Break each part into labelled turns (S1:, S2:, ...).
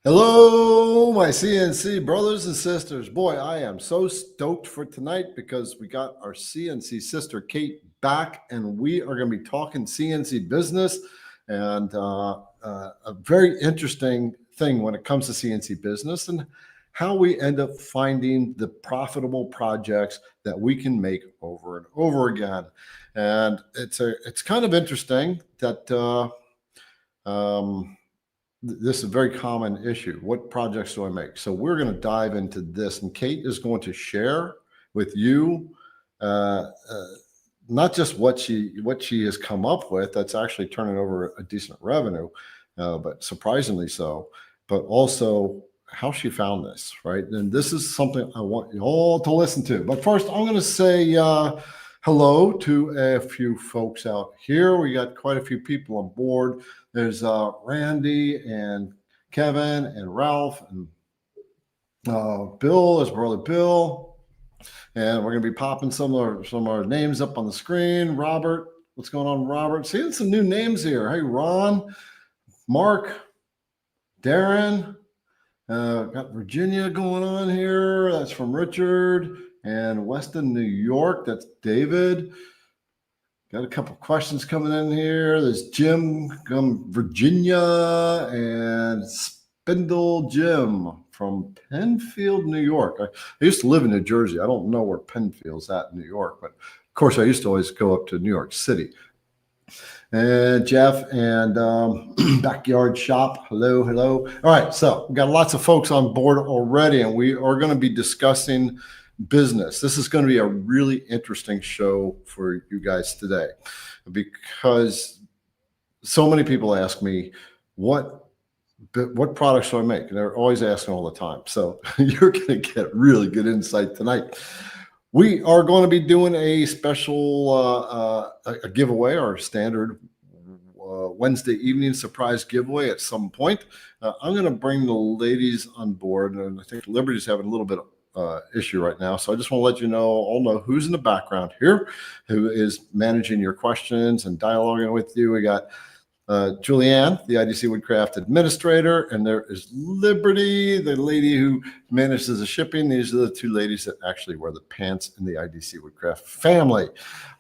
S1: Hello, my CNC brothers and sisters. Boy, I am so stoked for tonight because we got our CNC sister Kate back, and we are going to be talking CNC business and a very interesting thing when it comes to CNC business and how we end up finding the profitable projects that we can make over and over again. And it's kind of interesting that this is a very common issue. What projects do I make? So we're going to dive into this, and Kate is going to share with you uh, uh, not just what she has come up with. That's actually turning over a decent revenue, but surprisingly so. But also how she found this, right? And this is something I want you all to listen to. But first, I'm going to say hello to a few folks out here. We got quite a few people on board. There's Randy and Kevin and Ralph and Bill, his brother Bill, and we're going to be popping some of our names up on the screen. Robert, what's going on, Robert? Seeing some new names here. Hey, Ron, Mark, Darren, got Virginia going on here. That's from Richard, and Weston, New York. That's David. Got a couple questions coming in here. There's Jim from Virginia and Spindle Jim from Penfield, New York. I used to live in New Jersey. I don't know where Penfield's at in New York, but of course I used to always go up to New York City. And Jeff and Backyard Shop. Hello, hello. All right, so we've got lots of folks on board already, and we are going to be discussing business. This is going to be a really interesting show for you guys today because so many people ask me what products do I make, and they're always asking all the time. So you're going to get really good insight tonight. We are going to be doing a special a giveaway, our standard Wednesday evening surprise giveaway at some point. I'm going to bring the ladies on board, and I think Liberty's having a little bit of issue right now. So I just want to let you all know who's in the background here, who is managing your questions and dialoguing with you. We got Julianne, the IDC Woodcraft administrator, and there is Liberty, the lady who manages the shipping. These are the two ladies that actually wear the pants in the IDC Woodcraft family.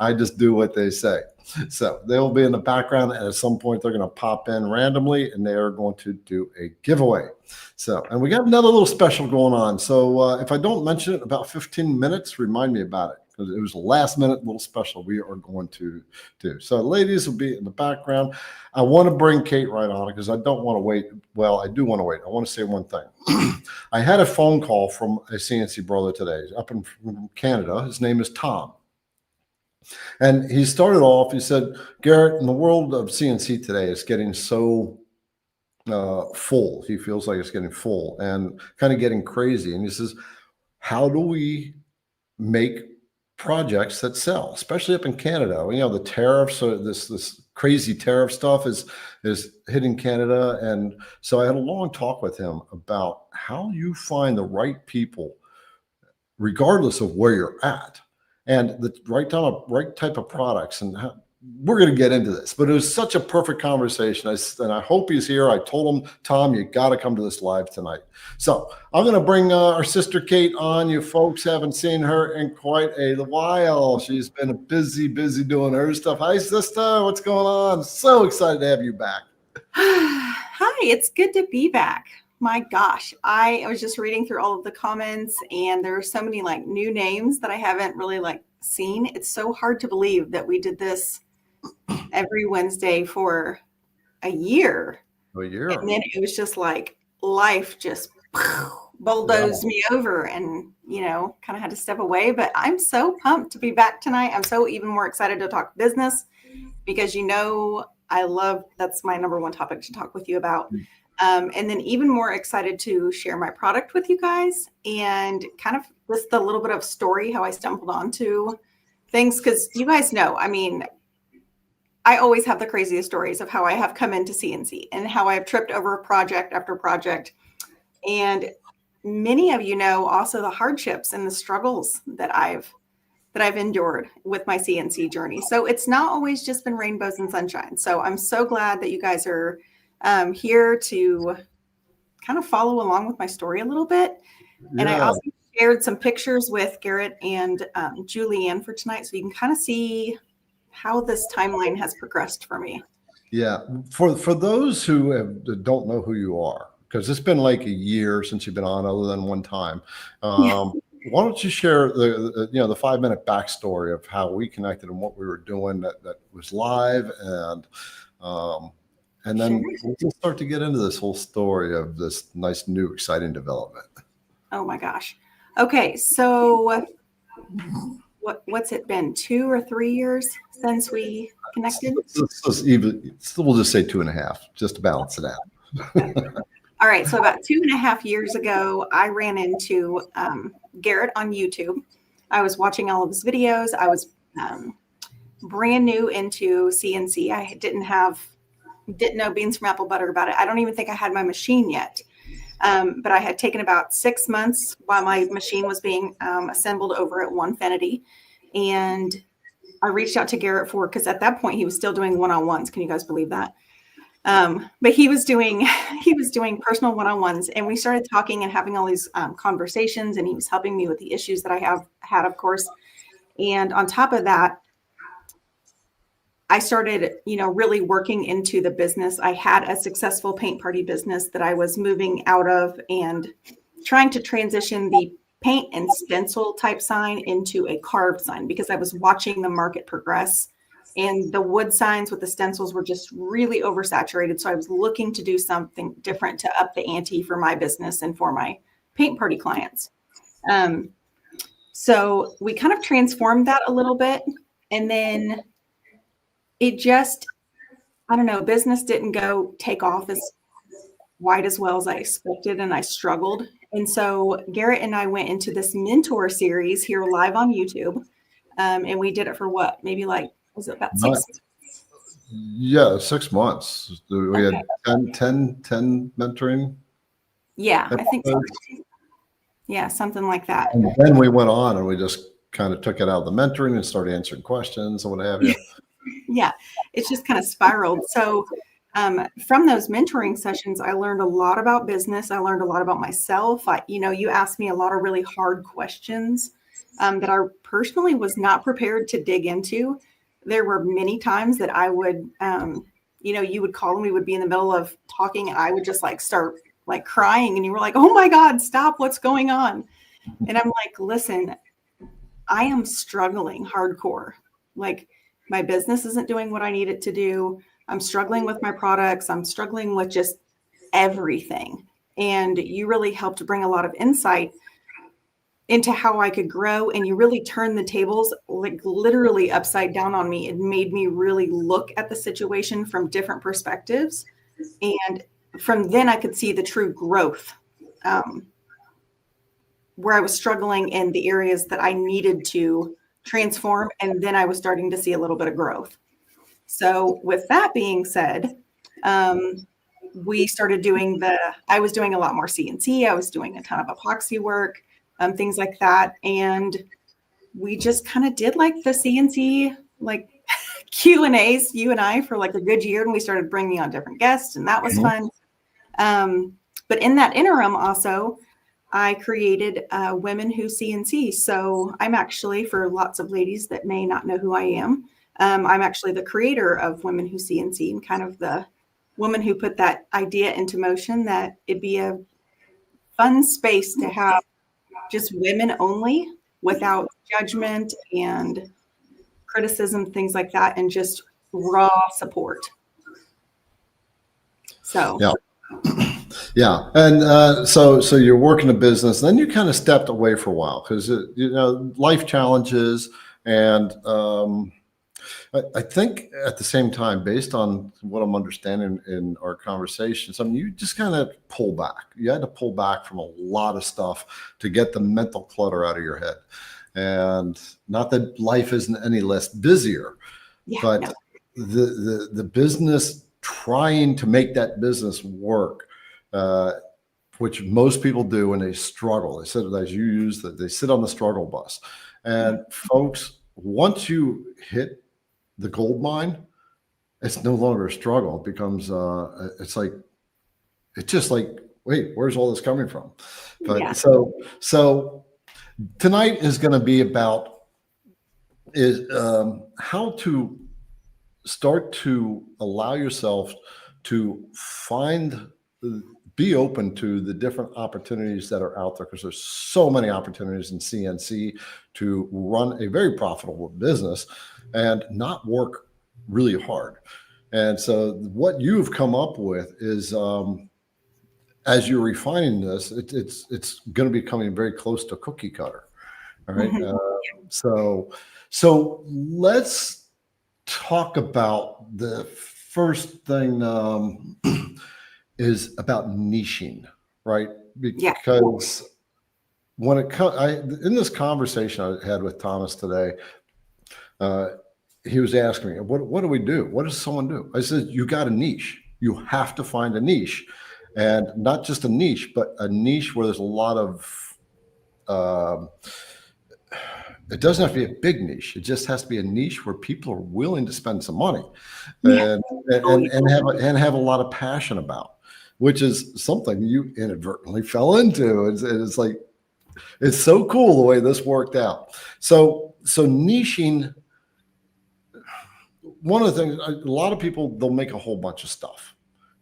S1: I just do what they say. So they'll be in the background, and at some point they're going to pop in randomly, and they are going to do a giveaway. So, and we got another little special going on. So if I don't mention it in about 15 minutes, remind me about it, because it was a last minute little special we are going to do. So ladies will be in the background. I want to bring Kate right on because I don't want to wait. Well, I do want to wait. I want to say one thing. I had a phone call from a CNC brother today up in Canada. His name is Tom. And he started off, he said, Garrett, in the world of CNC today, it's getting so full. He feels like it's getting full and kind of getting crazy. And he says, how do we make projects that sell, especially up in Canada? You know, the tariffs, this crazy tariff stuff is hitting Canada. And so I had a long talk with him about how you find the right people, regardless of where you're at, and the right type of products. And we're going to get into this, but it was such a perfect conversation. And I hope he's here. I told him, Tom, you got to come to this live tonight. So I'm going to bring our sister Kate on. You folks haven't seen her in quite a while. She's been busy doing her stuff. Hi, sister. What's going on? So excited to have you back.
S2: Hi, it's good to be back. My gosh, I was just reading through all of the comments, and there are so many like new names that I haven't really seen. It's so hard to believe that we did this every Wednesday for a year. And then it was just like life just bulldozed me over, and kind of had to step away. But I'm so pumped to be back tonight. I'm so even more excited to talk business because I love, that's my number one topic to talk with you about. And then even more excited to share my product with you guys and kind of just a little bit of story, how I stumbled onto things. Because you guys know, I mean, I always have the craziest stories of how I have come into CNC and how I have tripped over project after project. And many of you know also the hardships and the struggles that I've endured with my CNC journey. So it's not always just been rainbows and sunshine. So I'm so glad that you guys are here to kind of follow along with my story a little bit. And I
S1: Yeah.
S2: also shared some pictures with Garrett and Julianne for tonight, so you can kind of see how this timeline has progressed for me.
S1: Yeah. For those who don't know who you are, because it's been like a year since you've been on, other than one time.
S2: Yeah.
S1: Why don't you share the 5-minute backstory of how we connected and what we were doing that was live, and then we'll start to get into this whole story of this nice, new, exciting development.
S2: Oh my gosh. Okay, so what's it been, 2 or 3 years since we connected?
S1: We'll just say 2.5, just to balance it out.
S2: All right, so about 2.5 years ago, I ran into Garrett on YouTube. I was watching all of his videos. I was brand new into CNC. I didn't know beans from apple butter about it. I don't even think I had my machine yet. But I had taken about 6 months while my machine was being assembled over at Onefinity. And I reached out to Garrett because at that point he was still doing one-on-ones. Can you guys believe that? But he was doing personal one-on-ones, and we started talking and having all these conversations, and he was helping me with the issues that I have had, of course. And on top of that, I started, really working into the business. I had a successful paint party business that I was moving out of and trying to transition the paint and stencil type sign into a carved sign, because I was watching the market progress. And the wood signs with the stencils were just really oversaturated. So I was looking to do something different to up the ante for my business and for my paint party clients. So we kind of transformed that a little bit. And then it just, I don't know, business didn't take off as wide as well as I expected, and I struggled. And so Garrett and I went into this mentor series here live on YouTube. And we did it for maybe was it about 6 months?
S1: Yeah, 6 months. We had 10 mentoring.
S2: Yeah, I think so. Yeah, something like that.
S1: And then we went on and we just kind of took it out of the mentoring and started answering questions and what have you.
S2: Yeah, it's just kind of spiraled. So from those mentoring sessions, I learned a lot about business. I learned a lot about myself. You asked me a lot of really hard questions that I personally was not prepared to dig into. There were many times that I would, you would call and we would be in the middle of talking and I would just start crying, and you were like, oh my God, stop, what's going on? And I'm like, listen, I am struggling hardcore. My business isn't doing what I need it to do. I'm struggling with my products. I'm struggling with just everything. And you really helped bring a lot of insight into how I could grow. And you really turned the tables literally upside down on me. It made me really look at the situation from different perspectives. And from then I could see the true growth, where I was struggling in the areas that I needed to transform. And then I was starting to see a little bit of growth. So with that being said, we started I was doing a lot more CNC. I was doing a ton of epoxy work, things like that. And we just kind of did the CNC, Q&As, you and I, for a good year. And we started bringing on different guests, and that was fun. But in that interim also, I created Women Who CNC. So I'm actually, for lots of ladies that may not know who I am, I'm actually the creator of Women Who CNC, and kind of the woman who put that idea into motion, that it'd be a fun space to have just women only, without judgment and criticism, things like that, and just raw support. So
S1: yeah. And so you're working a business, then you kind of stepped away for a while because life challenges, and I think at the same time, based on what I'm understanding in our conversations, you just kind of pull back. You had to pull back from a lot of stuff to get the mental clutter out of your head. And not that life isn't any less busier, but the business, trying to make that business work, which most people do, when they struggle. They said, as you use that, they sit on the struggle bus. And folks, once you hit the gold mine, it's no longer a struggle. It becomes it's just like wait, where's all this coming from? But
S2: Yeah.
S1: so tonight is going to be about how to start to allow yourself to be open to the different opportunities that are out there, because there's so many opportunities in CNC to run a very profitable business and not work really hard. And so what you've come up with is, as you're refining this, it's going to be coming very close to cookie cutter. All right.
S2: Mhm.
S1: So let's talk about the first thing, is about niching, right?
S2: Yeah.
S1: Because when it comes, in this conversation I had with Thomas today, uh, he was asking me, what do we do? What does someone do? I said, you got a niche. You have to find a niche, and not just a niche, but a niche where there's a lot of, um, it doesn't have to be a big niche. It just has to be a niche where people are willing to spend some money
S2: Yeah.
S1: and
S2: Oh, yeah.
S1: and have a lot of passion about, which is something you inadvertently fell into. It's like, it's so cool the way this worked out. So niching, one of the things, a lot of people, they'll make a whole bunch of stuff,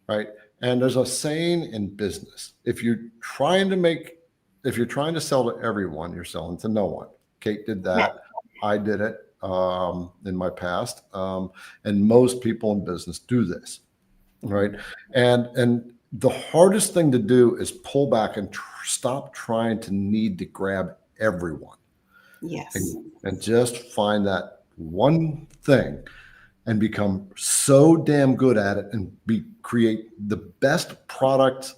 S1: right? And there's a saying in business: if you're trying to sell to everyone, you're selling to no one. Kate did
S2: Yeah.
S1: that. I did it in my past, and most people in business do this, right? And the hardest thing to do is pull back and stop trying to need to grab everyone,
S2: Yes.
S1: and just find that one thing and become so damn good at it, and create the best product,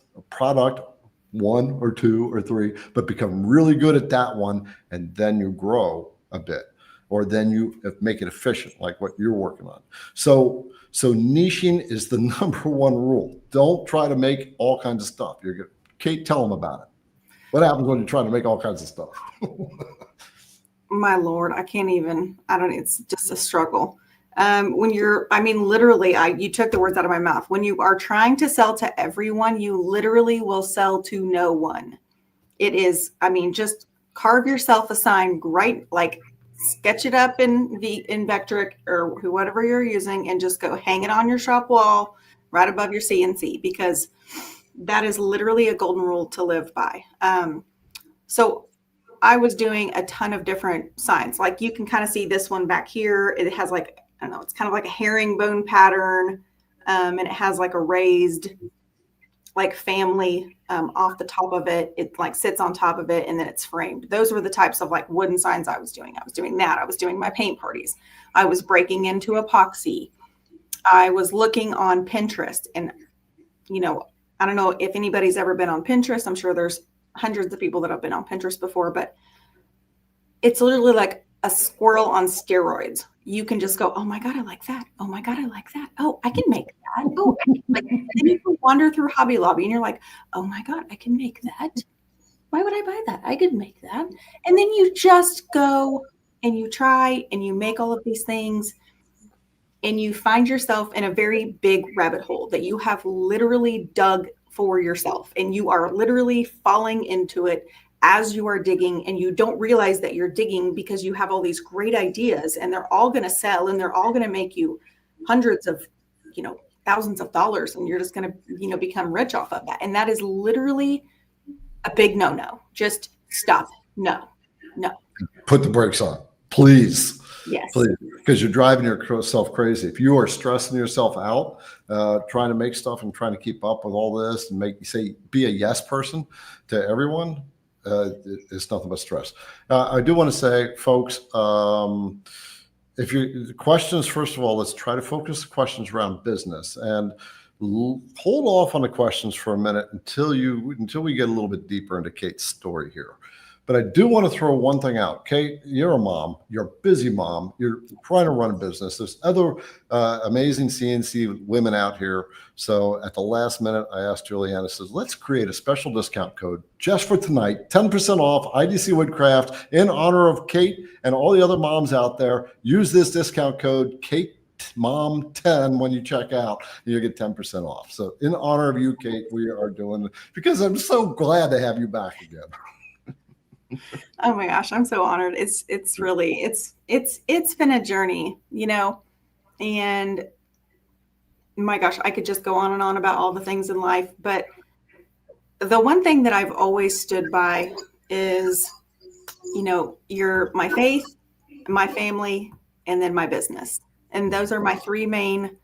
S1: one or two or three, but become really good at that one, and then you grow a bit, or then you make it efficient, like what you're working on. So niching is the number one rule. Don't try to make all kinds of stuff. You're good. Kate, tell them about it. What happens when you try to make all kinds of stuff?
S2: My Lord, I can't even, I don't, it's just a struggle. When you're, I mean, literally, you took the words out of my mouth. When you are trying to sell to everyone, you literally will sell to no one. It is, I mean, just carve yourself a sign, right? Like sketch it up in Vectric or whatever you're using, and just go hang it on your shop wall right above your CNC, because that is literally a golden rule to live by. So I was doing a ton of different signs. Like you can kind of see this one back here. It has like, I don't know, it's kind of like a herringbone pattern. And it has like a raised like family off the top of it. It like sits on top of it, and then it's framed. Those were the types of like wooden signs I was doing. I was doing that. I was doing my paint parties. I was breaking into epoxy. I was looking on Pinterest, and I don't know if anybody's ever been on Pinterest. I'm sure there's hundreds of people that have been on Pinterest before, but it's literally like a squirrel on steroids. You can just go, oh my God, I like that. Oh my God, I like that. Oh, I can make that. Oh, I can like, then you can wander through Hobby Lobby and you're like, oh my God, I can make that. Why would I buy that? I could make that. And then you just go and you try and you make all of these things, and you find yourself in a very big rabbit hole that you have literally dug for yourself, and you are literally falling into it as you are digging, and you don't realize that you're digging because you have all these great ideas, and they're all going to sell, and they're all going to make you hundreds of, thousands of dollars, and you're just going to, become rich off of that. And that is literally a big no-no. Just stop. No.
S1: Put the brakes on, please.
S2: Yes.
S1: Please, because you're driving yourself crazy. If you are stressing yourself out, trying to make stuff and trying to keep up with all this and be a yes person to everyone, it's nothing but stress. I do want to say, folks, if the questions, first of all, let's try to focus the questions around business, and hold off on the questions for a minute until we get a little bit deeper into Kate's story here. But I do want to throw one thing out. Kate, you're a mom. You're a busy mom. You're trying to run a business. There's other amazing CNC women out here. So at the last minute, I asked Juliana, says, let's create a special discount code just for tonight, 10% off IDC Woodcraft in honor of Kate and all the other moms out there. Use this discount code, Kate mom 10 when you check out, you get 10% off. So in honor of you, Kate, we are doing, because I'm so glad to have you back again.
S2: Oh my gosh, I'm so honored. It's really it's been a journey, and my gosh, I could just go on and on about all the things in life, but the one thing that I've always stood by is, you're my faith, my family, and then my business. And those are my three main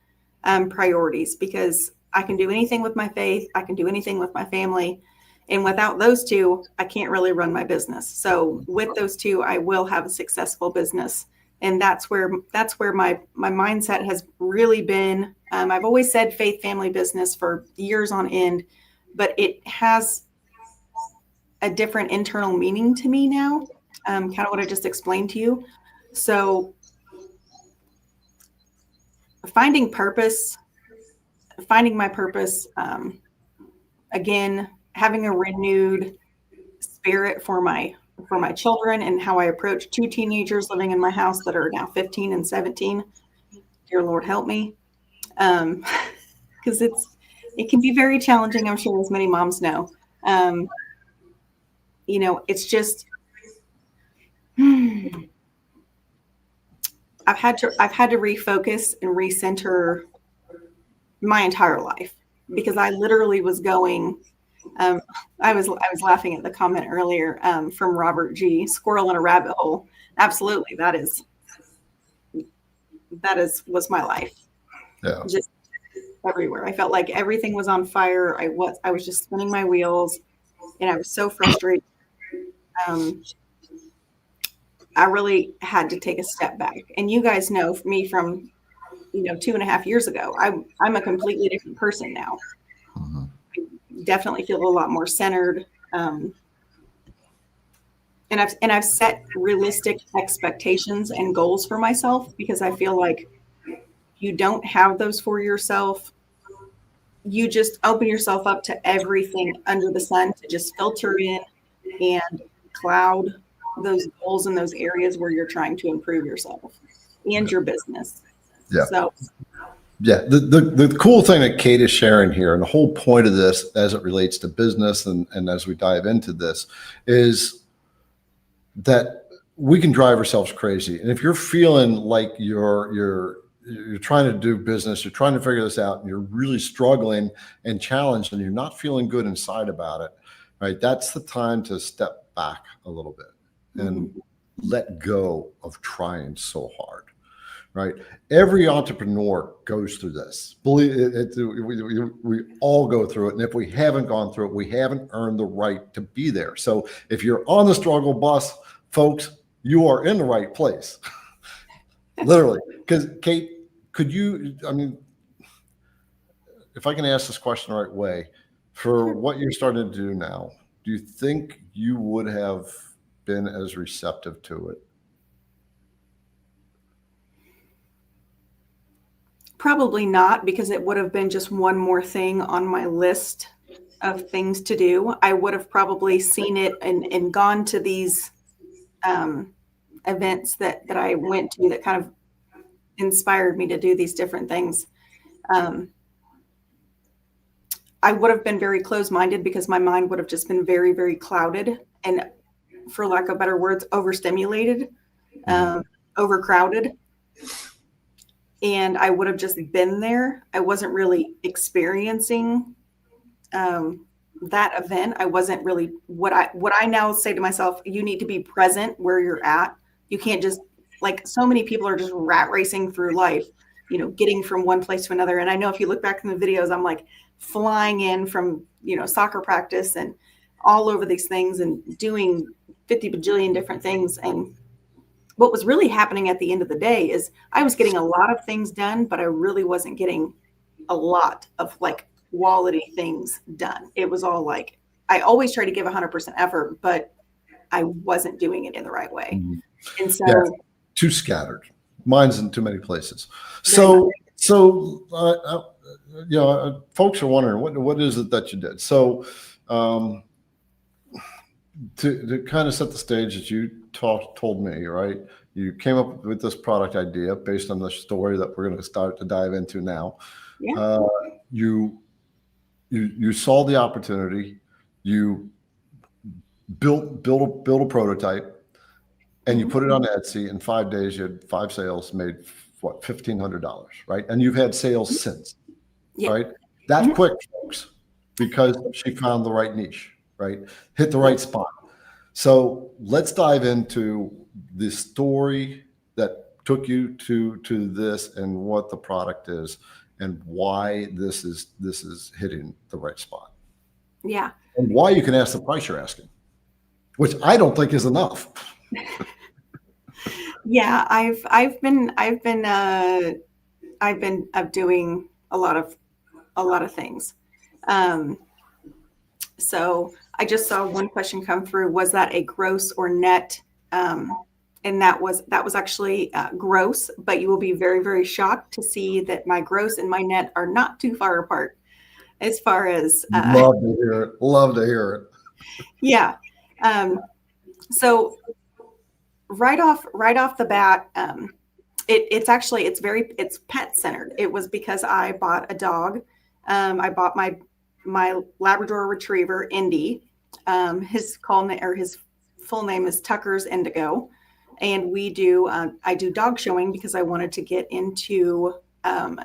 S2: priorities, because I can do anything with my faith, I can do anything with my family. And without those two, I can't really run my business. So with those two, I will have a successful business. And that's where my mindset has really been. I've always said faith, family, business for years on end, but it has a different internal meaning to me now, kind of what I just explained to you. So finding my purpose, again, having a renewed spirit for my children, and how I approach two teenagers living in my house that are now 15 and 17. Dear Lord, help me. Because it can be very challenging, I'm sure, as many moms know. It's just I've had to refocus and recenter my entire life, because I literally was going. I was laughing at the comment earlier from Robert G. Squirrel in a rabbit hole. Absolutely, that was my life.
S1: Yeah.
S2: Just everywhere. I felt like everything was on fire. I was just spinning my wheels, and I was so frustrated. I really had to take a step back. And you guys know me from 2.5 years ago. I'm a completely different person now.
S1: Mm-hmm.
S2: I definitely feel a lot more centered. And I've set realistic expectations and goals for myself, because I feel like you don't have those for yourself. You just open yourself up to everything under the sun to just filter in and cloud those goals in those areas where you're trying to improve yourself and your business.
S1: Yeah.
S2: So
S1: yeah, the cool thing that Kate is sharing here, and the whole point of this as it relates to business, and as we dive into this, is that we can drive ourselves crazy. And if you're feeling like you're trying to do business, you're trying to figure this out, and you're really struggling and challenged, and you're not feeling good inside about it, right? That's the time to step back a little bit and let go of trying so hard, right? Every entrepreneur goes through this. Believe it, we all go through it. And if we haven't gone through it, we haven't earned the right to be there. So if you're on the struggle bus, folks, you are in the right place. Literally. Because Kate, if I can ask this question the right way, for what you're starting to do now, do you think you would have been as receptive to it?
S2: probably not, because it would have been just one more thing on my list of things to do. I would have probably seen it and gone to these events that I went to that kind of inspired me to do these different things. I would have been very closed-minded, because my mind would have just been very, very clouded, and, for lack of better words, overstimulated, overcrowded. And I would have just been there. I wasn't really experiencing that event. I wasn't really what I now say to myself, you need to be present where you're at. You can't just, like, so many people are just rat racing through life, getting from one place to another. And I know if you look back in the videos, I'm like flying in from, soccer practice and all over these things and doing 50 bajillion different things. And what was really happening at the end of the day is I was getting a lot of things done, but I really wasn't getting a lot of like quality things done. It was all like, I always try to give 100% effort, but I wasn't doing it in the right way. And so,
S1: yeah, too scattered. Mine's in too many places. So folks are wondering, what is it that you did? So to kind of set the stage, as you told me, right? You came up with this product idea based on the story that we're going to start to dive into now.
S2: Yeah.
S1: You saw the opportunity. You built a prototype, and you put it on Etsy. In 5 days, you had 5 sales, made what, $1,500, right? And you've had sales since,
S2: Yeah.
S1: right? That's quick, folks, because she found the right niche, right? Hit the right spot. So let's dive into the story that took you to this, and what the product is, and why this is hitting the right spot,
S2: Yeah.
S1: and why you can ask the price you're asking, which I don't think is enough.
S2: Yeah, I've been doing a lot of things. So I just saw one question come through. Was that a gross or net? And that was actually gross, but you will be very, very shocked to see that my gross and my net are not too far apart as far as
S1: Love to hear it. Love to hear it.
S2: yeah. So right off the bat, it's pet centered. It was because I bought a dog. I bought my Labrador Retriever, Indy. His full name is Tucker's Indigo, and I do dog showing because I wanted to get into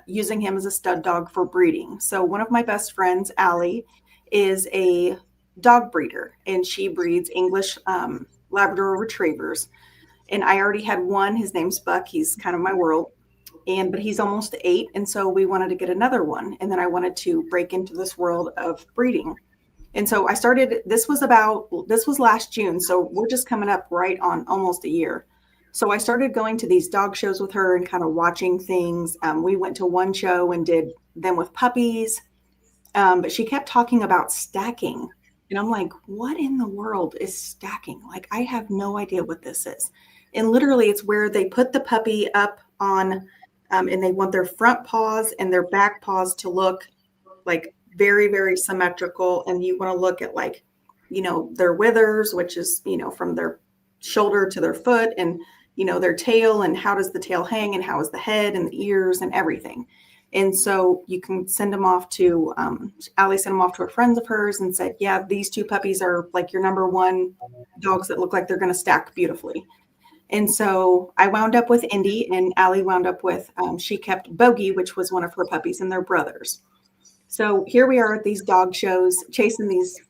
S2: using him as a stud dog for breeding. So one of my best friends, Allie, is a dog breeder, and she breeds English Labrador Retrievers. And I already had one. His name's Buck. He's kind of my world. But he's almost 8. And so we wanted to get another one. And then I wanted to break into this world of breeding. And so this was last June. So we're just coming up right on almost a year. So I started going to these dog shows with her and kind of watching things. We went to one show and did them with puppies. But she kept talking about stacking. And I'm like, what in the world is stacking? Like, I have no idea what this is. And literally, it's where they put the puppy up on, and they want their front paws and their back paws to look like very, very symmetrical. And you want to look at, like, their withers, which is, from their shoulder to their foot, and, their tail, and how does the tail hang, and how is the head and the ears and everything. And so you can send them off to, Allie sent them off to a friend of hers and said, yeah, these 2 puppies are like your number 1 dogs that look like they're going to stack beautifully. And so I wound up with Indy, and Allie wound up with, she kept Bogey, which was one of her puppies, and their brothers. So here we are at these dog shows, chasing these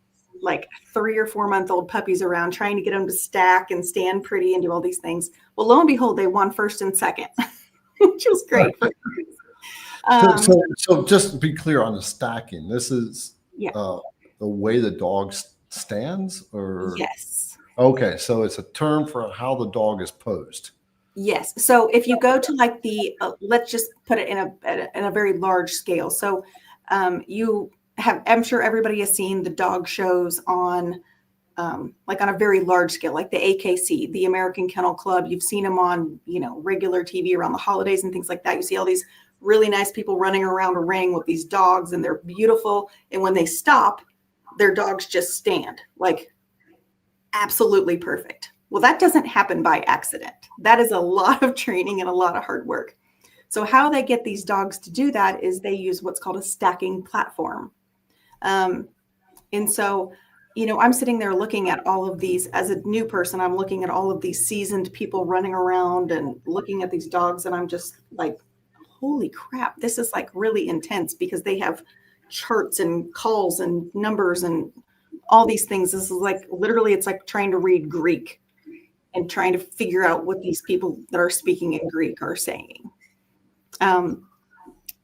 S2: like 3 or 4 month old puppies around, trying to get them to stack and stand pretty and do all these things. Well, lo and behold, they won first and second, which was great.
S1: So just to be clear on the stacking, this is the way the dog stands, or?
S2: Yes.
S1: Okay, so it's a term for how the dog is posed.
S2: Yes. So if you go to like let's just put it in a very large scale. So I'm sure everybody has seen the dog shows on like on a very large scale, like the AKC, the American Kennel Club. You've seen them on, regular TV around the holidays and things like that. You see all these really nice people running around a ring with these dogs, and they're beautiful. And when they stop, their dogs just stand like absolutely perfect. Well, that doesn't happen by accident. That is a lot of training and a lot of hard work. So how they get these dogs to do that is they use what's called a stacking platform. And so, I'm sitting there looking at all of these as a new person. I'm looking at all of these seasoned people running around and looking at these dogs. And I'm just like, holy crap, this is like really intense, because they have charts and calls and numbers and all these things. This is like, literally, it's like trying to read Greek and trying to figure out what these people that are speaking in Greek are saying.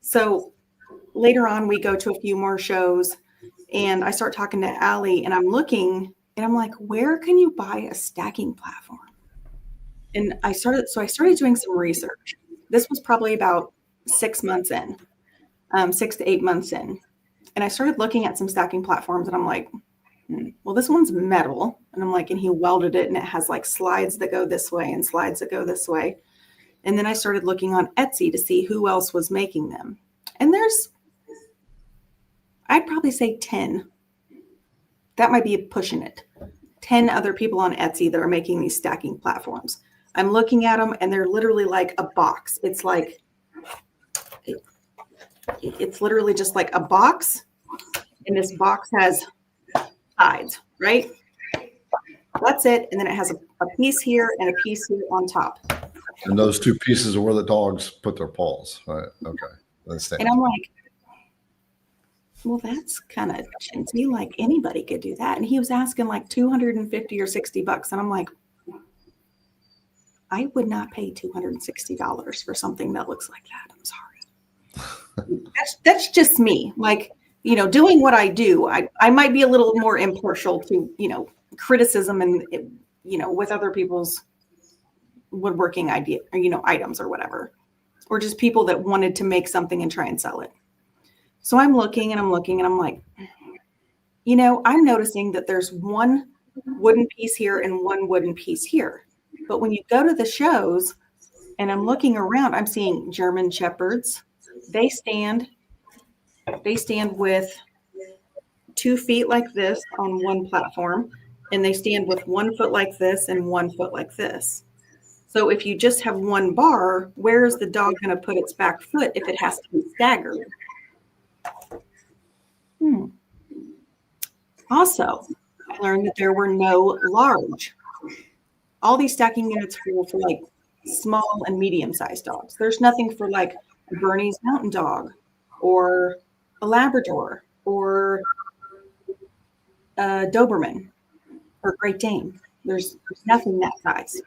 S2: So later on, we go to a few more shows, and I start talking to Allie, and I'm looking, and I'm like, where can you buy a stacking platform? And I started doing some research. This was probably about 6 months in, 6 to 8 months in. And I started looking at some stacking platforms, and I'm like, well, this one's metal. And I'm like, and he welded it, and it has like slides that go this way and slides that go this way. And then I started looking on Etsy to see who else was making them. And I'd probably say 10. That might be pushing it. 10 other people on Etsy that are making these stacking platforms. I'm looking at them and they're literally like a box. It's like, it's literally just like a box, and this box has sides, right? That's it. And then it has a piece here and a piece here on top.
S1: And those two pieces are where the dogs put their paws. Right. Okay. Understand.
S2: And I'm like, well, that's kind of chintzy. Like anybody could do that. And he was asking like 250 or $60. And I'm like, I would not pay $260 for something that looks like that. I'm sorry. That's just me. Like, you know, doing what I do, I might be a little more impartial to, you know, criticism and, you know, with other people's woodworking idea, or, you know, items or whatever, or just people that wanted to make something and try and sell it. So I'm looking and I'm looking and I'm like, you know, I'm noticing that there's one wooden piece here and one wooden piece here. But when you go to the shows and I'm looking around, I'm seeing German Shepherds. They stand with 2 feet like this on one platform, and they stand with 1 foot like this and 1 foot like this. So if you just have one bar, where is the dog going to put its back foot if it has to be staggered? Also, I learned that there were no large. All these stacking units were for like small and medium-sized dogs. There's nothing for like a Bernese Mountain Dog or a Labrador or a Doberman or Great Dane. There's nothing that size.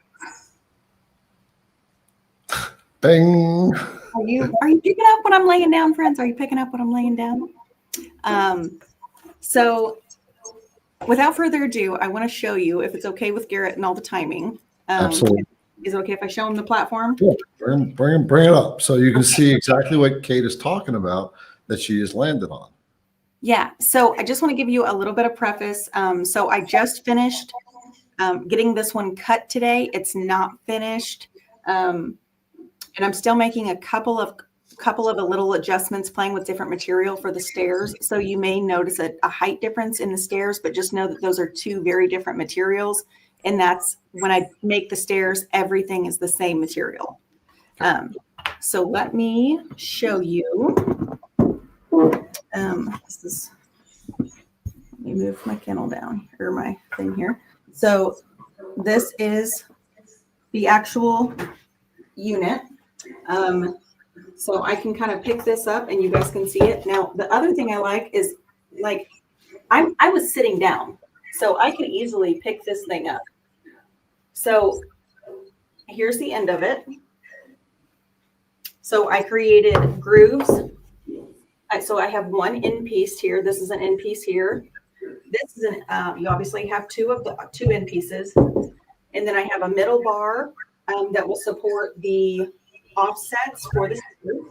S1: Bing.
S2: Are you picking up what I'm laying down, friends? Are you picking up what I'm laying down? So without further ado, I want to show you, if it's okay with Garrett and all the timing.
S1: Absolutely.
S2: Is it okay if I show him the platform?
S1: Yeah, bring it up so you can see exactly what Kate is talking about that she has landed on.
S2: Yeah. So I just want to give you a little bit of preface. So I just finished getting this one cut today. It's not finished. And I'm still making a couple of little adjustments, playing with different material for the stairs. So you may notice a height difference in the stairs, but just know that those are 2 very different materials. And that's when I make the stairs, everything is the same material. So let me show you. Let me move my kennel down, or my thing here. So this is the actual unit. So I can kind of pick this up and you guys can see it. Now, the other thing I like is, like, I was sitting down, so I can easily pick this thing up. So here's the end of it. So I created grooves. So I have one end piece here. This is an end piece here. This is you obviously have 2 end pieces. And then I have a middle bar that will support the offsets for the screw.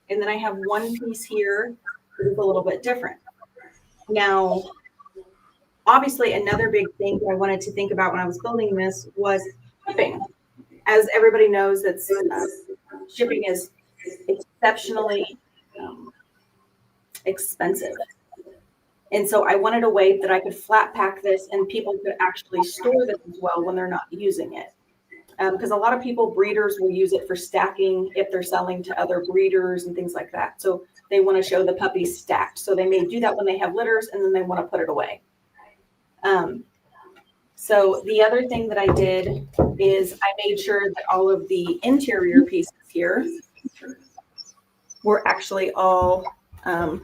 S2: And then I have one piece here that is a little bit different. Now, obviously, another big thing that I wanted to think about when I was building this was shipping. As everybody knows, that's shipping is exceptionally expensive. And so I wanted a way that I could flat pack this and people could actually store this as well when they're not using it. Because a lot of people, breeders, will use it for stacking if they're selling to other breeders and things like that. So they want to show the puppies stacked. So they may do that when they have litters, and then they want to put it away. So the other thing that I did is I made sure that all of the interior pieces here were actually all, I'm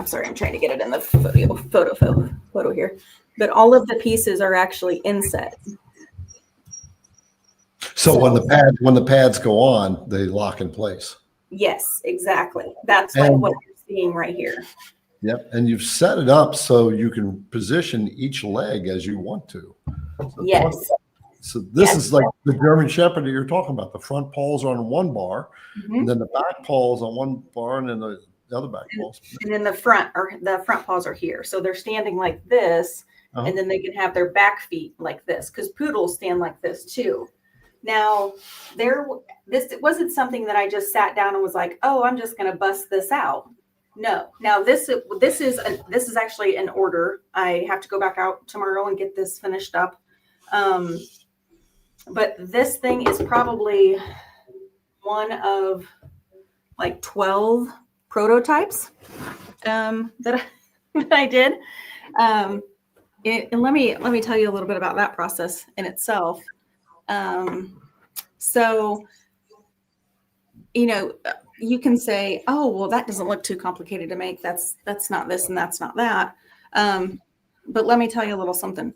S2: sorry, I'm trying to get it in the photo here. But all of the pieces are actually inset.
S1: So when the pads go on, they lock in place.
S2: Yes, exactly. That's like what you're seeing right here.
S1: Yep. And you've set it up so you can position each leg as you want to. So
S2: yes.
S1: So this is like the German Shepherd that you're talking about. The front paws are on one bar, and then the back paws on one bar, and then the other back paws.
S2: And then the front paws are here. So they're standing like this, and then they can have their back feet like this, because poodles stand like this too. Now, this wasn't something that I just sat down and was like, oh, I'm just going to bust this out. No. Now this is actually an order. I have to go back out tomorrow and get this finished up. But this thing is probably one of like 12 prototypes that I did. And let me tell you a little bit about that process in itself. So, you can say, oh, well, that doesn't look too complicated to make. That's not this and that's not that. But let me tell you a little something.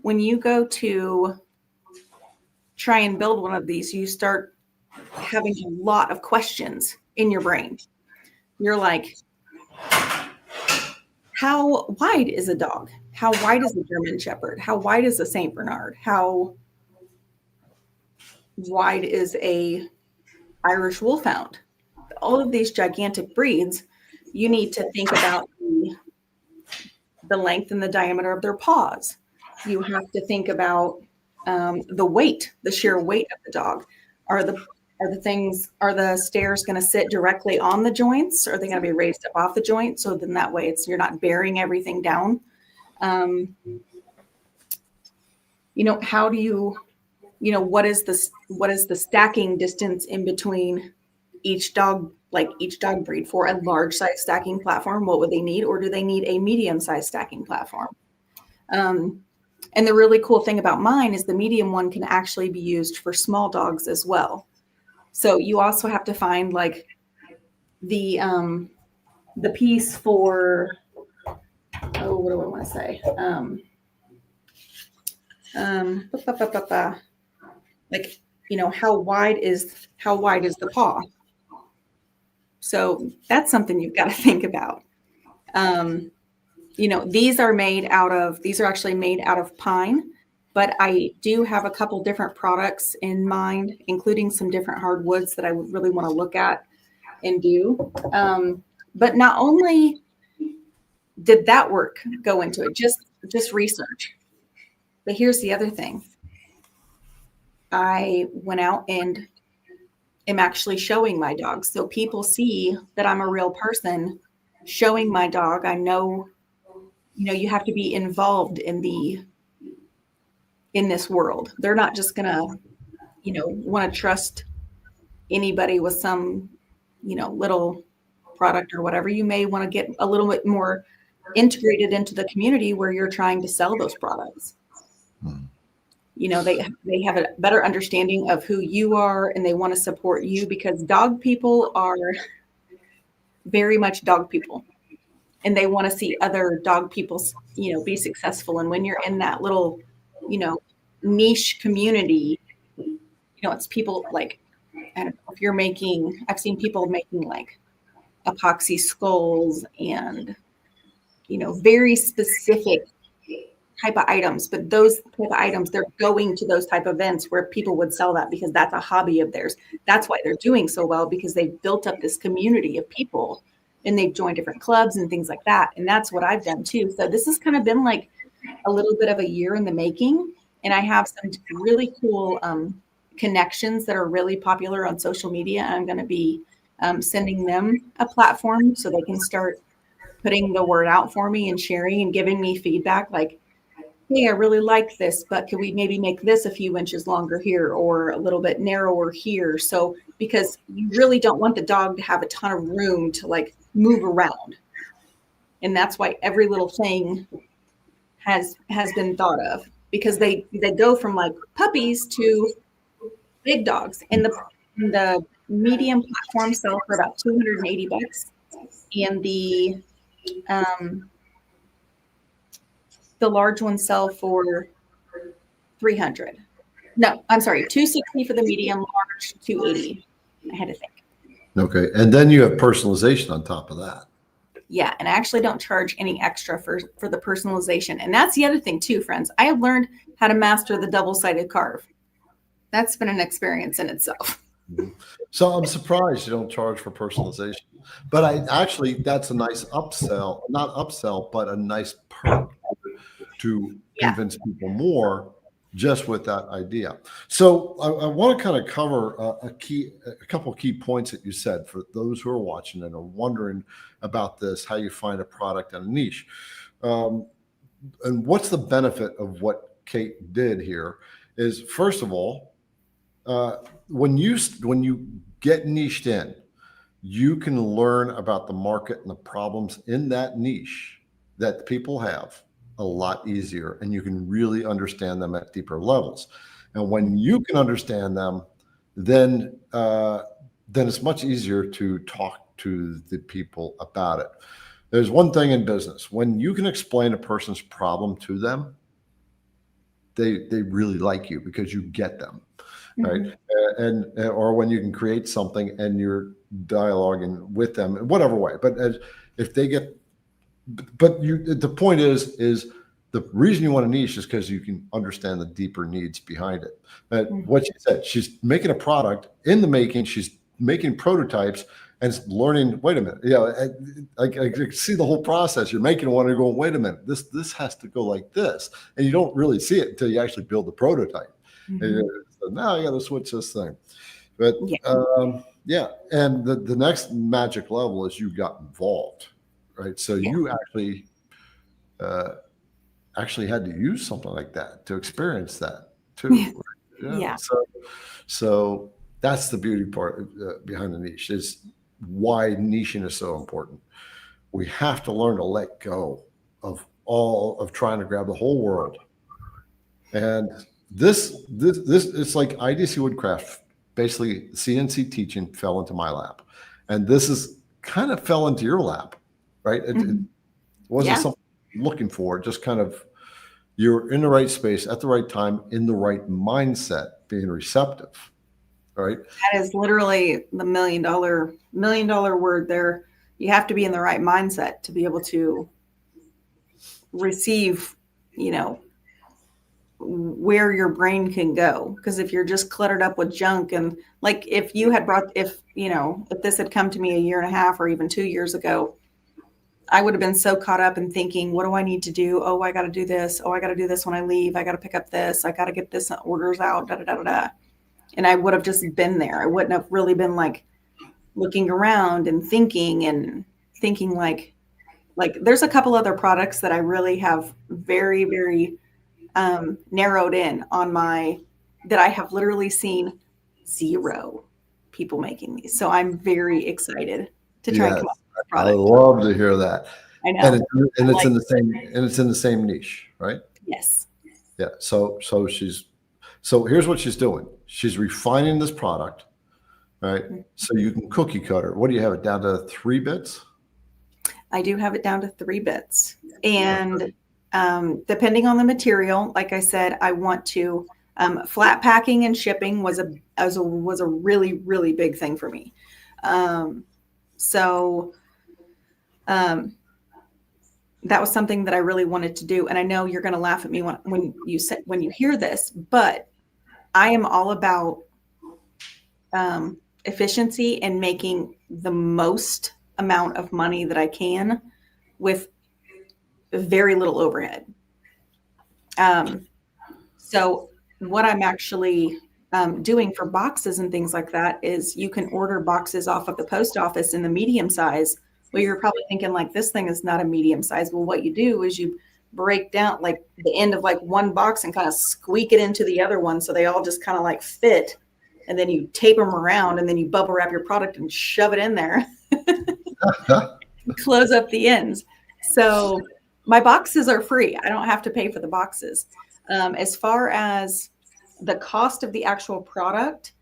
S2: When you go to try and build one of these, you start having a lot of questions in your brain. You're like, how wide is a dog? How wide is a German Shepherd? How wide is a Saint Bernard? How wide is a Irish Wolfhound? All of these gigantic breeds, you need to think about the length and the diameter of their paws. You have to think about the weight, the sheer weight of the dog. Are the stairs going to sit directly on the joints? Are they going to be raised up off the joint? So then that way you're not bearing everything down. How do you, what is the stacking distance in between each dog breed? For a large size stacking platform, what would they need? Or do they need a medium size stacking platform? And the really cool thing about mine is the medium one can actually be used for small dogs as well. So you also have to find like the piece for, what do I want to say? Like, how wide is the paw? So that's something you've got to think about. These are actually made out of pine, but I do have a couple different products in mind, including some different hardwoods that I would really want to look at and do. But not only did that work go into it, just research. But here's the other thing. I went out and am actually showing my dog. So people see that I'm a real person showing my dog. I know, you have to be involved in this world. They're not just gonna, want to trust anybody with some, little product or whatever. You may want to get a little bit more integrated into the community where you're trying to sell those products. They have a better understanding of who you are, and they want to support you, because dog people are very much dog people, and they want to see other dog people, be successful. And when you're in that little, niche community, it's people like, I don't know if I've seen people making like epoxy skulls and, very specific type of items, but those type of items, they're going to those type of events where people would sell that because that's a hobby of theirs. That's why they're doing so well, because they've built up this community of people and they've joined different clubs and things like that. And that's what I've done too. So this has kind of been like a little bit of a year in the making. And I have some really cool connections that are really popular on social media. And I'm going to be sending them a platform so they can start putting the word out for me and sharing and giving me feedback like, hey, I really like this, but could we maybe make this a few inches longer here or a little bit narrower here? So, because you really don't want the dog to have a ton of room to like move around. And that's why every little thing has been thought of, because they go from like puppies to big dogs. And the medium platform sell for about $280, and the large ones sell for $300. No, I'm sorry, $260 for the medium, large $280. I had to think.
S1: Okay, and then you have personalization on top of that.
S2: Yeah, and I actually don't charge any extra for the personalization. And that's the other thing too, friends. I have learned how to master the double-sided carve. That's been an experience in itself.
S1: So I'm surprised you don't charge for personalization. But that's a nice upsell, not upsell, but a nice perk to convince people more just with that idea. So I want to kind of cover a couple of key points that you said for those who are watching and are wondering about this, how you find a product and a niche. And what's the benefit of what Kate did here is, first of all, when you get niched in, you can learn about the market and the problems in that niche that people have a lot easier, and you can really understand them at deeper levels. And when you can understand them, then it's much easier to talk to the people about it. There's one thing in business: when you can explain a person's problem to them, they really like you because you get them, right? And or when you can create something and you're dialoguing with them in whatever way. But if they get, but the point is the reason you want a niche is because you can understand the deeper needs behind it. What she said, she's making a product in the making. She's making prototypes and learning. Wait a minute, I see the whole process. You're making one, and you're going, wait a minute, this has to go like this, and you don't really see it until you actually build the prototype. And so now I got to switch this thing. But and the next magic level is you got involved, right? So you actually had to use something like that to experience that too. So that's the beauty part behind the niche, is why niching is so important. We have to learn to let go of all of trying to grab the whole world. And this it's like IDC Woodcraft, basically CNC teaching fell into my lap, and this is kind of fell into your lap, right? It wasn't something you're looking for, just kind of you're in the right space at the right time, in the right mindset, being receptive, right?
S2: That is literally the million dollar word there. You have to be in the right mindset to be able to receive, where your brain can go. Because if you're just cluttered up with junk, and like if this had come to me a year and a half or even 2 years ago, I would have been so caught up in thinking, what do I need to do? Oh, I got to do this. Oh, I got to do this when I leave. I got to pick up this. I got to get this orders out, da, da, da, da, da. And I would have just been there. I wouldn't have really been like looking around and thinking like there's a couple other products that I really have very, very narrowed in on that I have literally seen 0 people making these. So I'm very excited to try and come up with a product.
S1: I love to hear that.
S2: I know.
S1: And it's in the same niche, right?
S2: Yes.
S1: Yeah. So here's what she's doing. She's refining this product, right? So you can cookie cutter. What do you have it down to 3 bits?
S2: I do have it down to 3 bits. And depending on the material, like I said, I want to flat packing and shipping was a really, really big thing for me. So that was something that I really wanted to do. And I know you're going to laugh at me when you hear this, but I am all about efficiency and making the most amount of money that I can with very little overhead. So what I'm actually doing for boxes and things like that is you can order boxes off of the post office in the medium size. Well, you're probably thinking like, this thing is not a medium size. Well, what you do is you break down like the end of like one box and kind of squeak it into the other one, so they all just kind of like fit. And then you tape them around, and then you bubble wrap your product and shove it in there. Close up the ends. So my boxes are free. I don't have to pay for the boxes. As far as the cost of the actual product,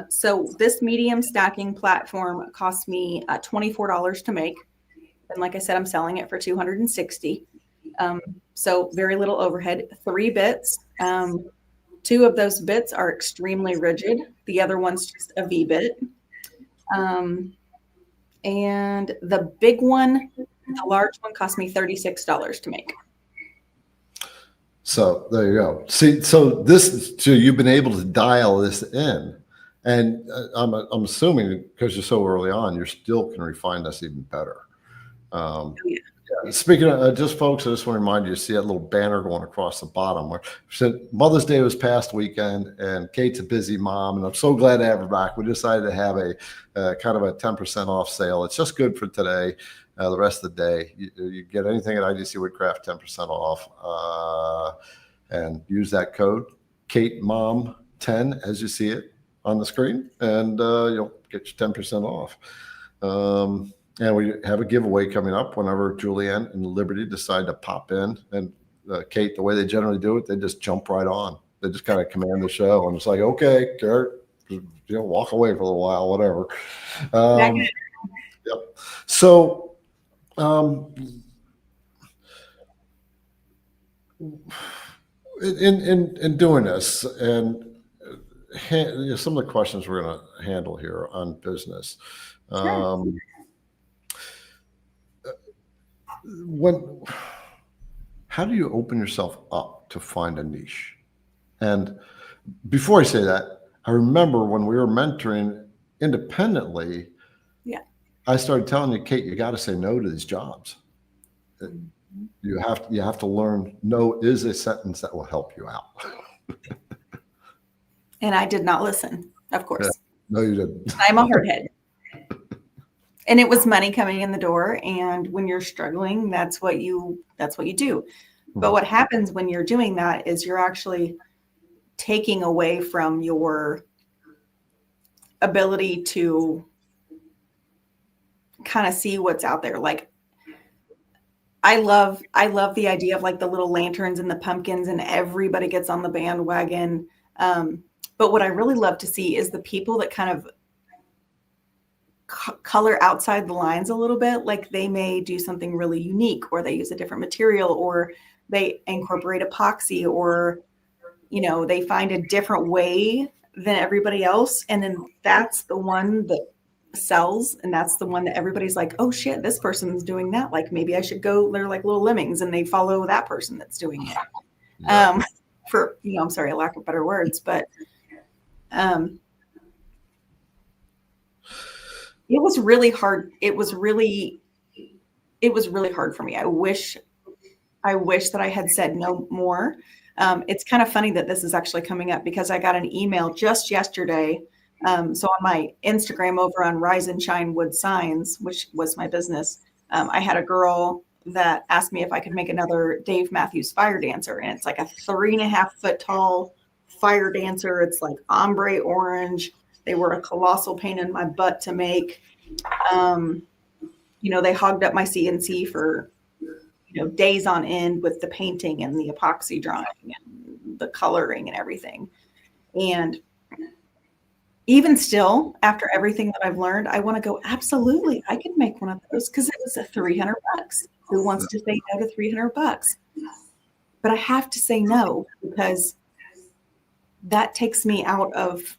S2: so this medium stacking platform cost me $24 to make. And like I said, I'm selling it for $260. So very little overhead, 3 bits. 2 of those bits are extremely rigid. The other one's just a V bit. And the big one, the large one, cost me $36 to make.
S1: So there you go. See, so you've been able to dial this in, and I'm assuming because you're so early on, you still can refine this even better. Speaking of just folks, I just want to remind you, see that little banner going across the bottom where Mother's Day was past weekend, and Kate's a busy mom, and I'm so glad to have her back. We decided to have a kind of a 10% off sale. It's just good for today. The rest of the day, you get anything at IDC Woodcraft 10% off. and use that code Kate Mom 10 as you see it on the screen, and you'll get you 10% off. And we have a giveaway coming up whenever Julianne and Liberty decide to pop in. And Kate, the way they generally do it, they just jump right on. They just kind of command the show, and it's like, okay, Garrett, walk away for a little while, whatever. Yep. So, in doing this, and some of the questions we're going to handle here on business.
S2: Sure.
S1: How do you open yourself up to find a niche? And before I say that, I remember when we were mentoring independently, I started telling you, Kate, you got to say no to these jobs. You have to learn no is a sentence that will help you out.
S2: And I did not listen, of course.
S1: Yeah. No, you didn't.
S2: I'm a hardhead. And it was money coming in the door. And when you're struggling, that's what you do. But what happens when you're doing that is you're actually taking away from your ability to kind of see what's out there. Like, I love the idea of like the little lanterns and the pumpkins, and everybody gets on the bandwagon. But what I really love to see is the people that kind of color outside the lines a little bit. Like, they may do something really unique, or they use a different material, or they incorporate epoxy, or, they find a different way than everybody else. And then that's the one that sells. And that's the one that everybody's like, oh shit, this person's doing that. Like, maybe I should go. They're like little lemmings, and they follow that person that's doing it. For, I'm sorry, a lack of better words, but it was really hard. It was really hard for me. I wish that I had said no more. It's kind of funny that this is actually coming up, because I got an email just yesterday. So on my Instagram over on Rise and Shine Wood Signs, which was my business, I had a girl that asked me if I could make another Dave Matthews Fire Dancer. And it's like a 3.5 foot tall fire dancer. It's like ombre orange. They were a colossal pain in my butt to make. They hogged up my CNC for, days on end with the painting and the epoxy drawing and the coloring and everything. And even still, after everything that I've learned, I want to go, absolutely, I could make one of those, because it was $300. Who wants to say no to $300? But I have to say no, because that takes me out of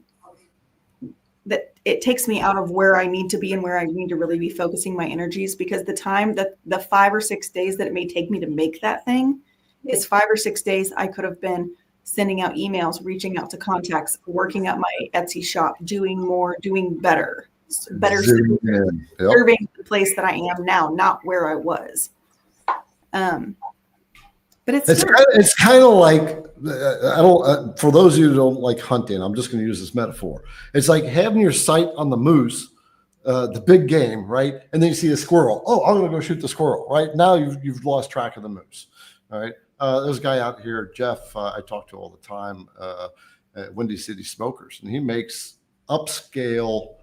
S2: where I need to be and where I need to really be focusing my energies, because the time that the 5 or 6 days that it may take me to make that thing is 5 or 6 days I could have been sending out emails, reaching out to contacts, working at my Etsy shop, doing more, doing better serving the place that I am now, not where I was. But it's
S1: kind of like, for those of you who don't like hunting, I'm just going to use this metaphor. It's like having your sight on the moose, the big game, right? And then you see a squirrel. Oh, I'm going to go shoot the squirrel, right? Now you've lost track of the moose, all right? There's a guy out here, Jeff, I talk to all the time, at Windy City Smokers, and he makes upscale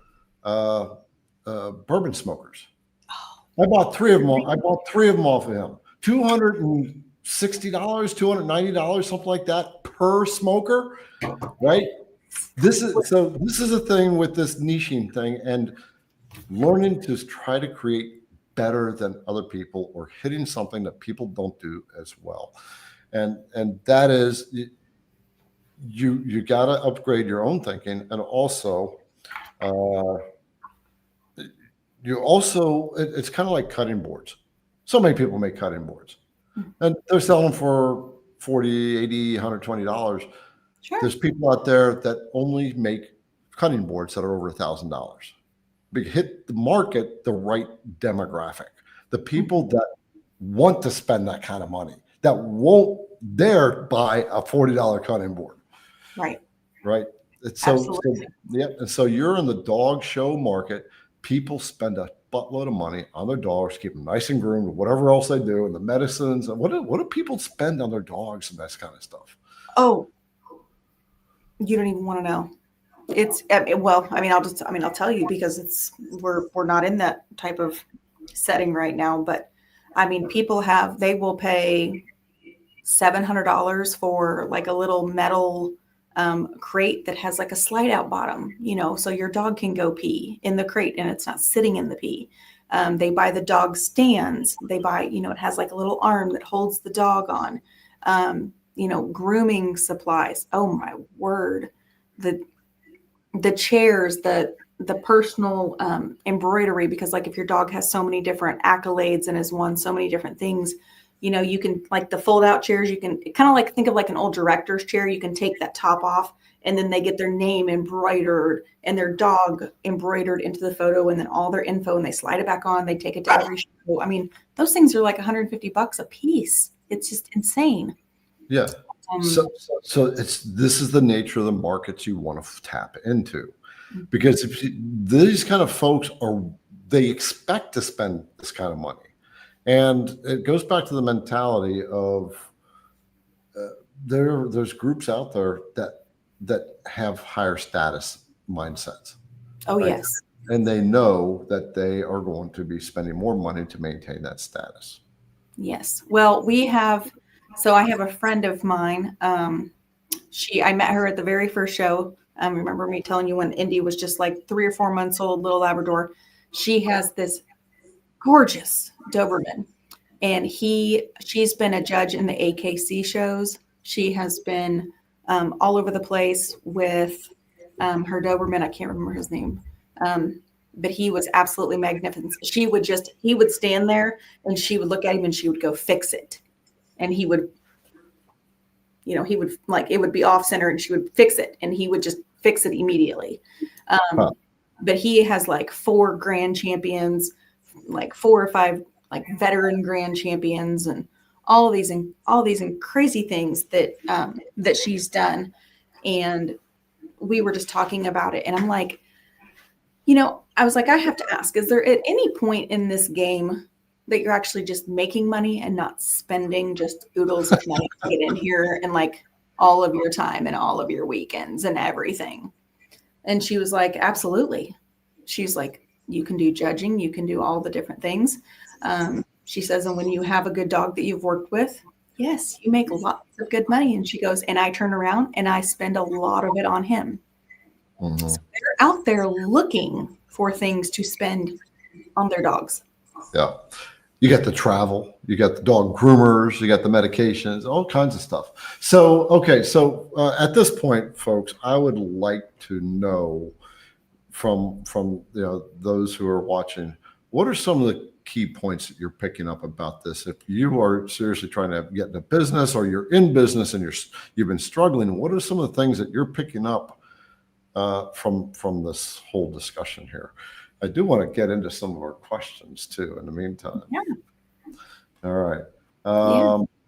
S1: bourbon smokers. I bought 3 of them. I bought 3 of them off of him. $260, $290, something like that per smoker, right? This is a thing with this niching thing, and learning to try to create better than other people, or hitting something that people don't do as well. And that is, you got to upgrade your own thinking. And also, it's kind of like cutting boards. So many people make cutting boards, and they're selling for $40, $80, $120.
S2: Sure.
S1: There's people out there that only make cutting boards that are over $1,000. But hit the market, the right demographic, the people that want to spend that kind of money, that won't dare buy a $40 cutting board.
S2: Right.
S1: Absolutely. And so you're in the dog show market. People spend a buttload of money on their dogs, keep them nice and groomed, whatever else they do, and the medicines. And what do people spend on their dogs and that kind of stuff?
S2: Oh, you don't even want to know. It's well, I'll tell you because we're not in that type of setting right now. But I mean, they will pay $700 for like a little metal crate that has like a slide out bottom, so your dog can go pee in the crate and it's not sitting in the pee. They buy the dog stands. They buy, it has like a little arm that holds the dog on. Grooming supplies. Oh my word. The chairs, the personal embroidery, because like if your dog has so many different accolades and has won so many different things, you can, like the fold out chairs, you can kind of like think of like an old director's chair. You can take that top off and then they get their name embroidered and their dog embroidered into the photo and then all their info, and they slide it back on. They take it to every show. I mean, those things are like $150 a piece. It's just insane.
S1: Yeah. So this is the nature of the markets you want to tap into, because these kind of folks they expect to spend this kind of money, and it goes back to the mentality of there's groups out there that have higher status mindsets.
S2: Oh,
S1: right?
S2: yes.
S1: And they know that they are going to be spending more money to maintain that status.
S2: Yes. Well, I have a friend of mine. I met her at the very first show. Remember me telling you when Indy was just like 3 or 4 months old, little Labrador. She has this gorgeous Doberman, and she's been a judge in the AKC shows. She has been all over the place with her Doberman. I can't remember his name. But he was absolutely magnificent. He would stand there and she would look at him and she would go, fix it. And he would like, it would be off center and she would fix it and he would just fix it immediately. But he has like 4 grand champions, like 4 or 5 like veteran grand champions, and all these crazy things that she's done. And we were just talking about it, and I'm like, I was like, I have to ask, is there at any point in this game that you're actually just making money and not spending just oodles of money to get in here and like all of your time and all of your weekends and everything? And she was like, absolutely. She's like, you can do judging, you can do all the different things. She says, and when you have a good dog that you've worked with, yes, you make lots of good money. And she goes, and I turn around and I spend a lot of it on him.
S1: Mm-hmm.
S2: So they're out there looking for things to spend on their dogs.
S1: Yeah. You got the travel, you got the dog groomers, you got the medications, all kinds of stuff. So, okay. So at this point, folks, I would like to know from those who are watching, what are some of the key points that you're picking up about this? If you are seriously trying to get into business, or you're in business and you've been struggling, what are some of the things that you're picking up from this whole discussion here? I do want to get into some of our questions too in the meantime.
S2: Yeah.
S1: All right.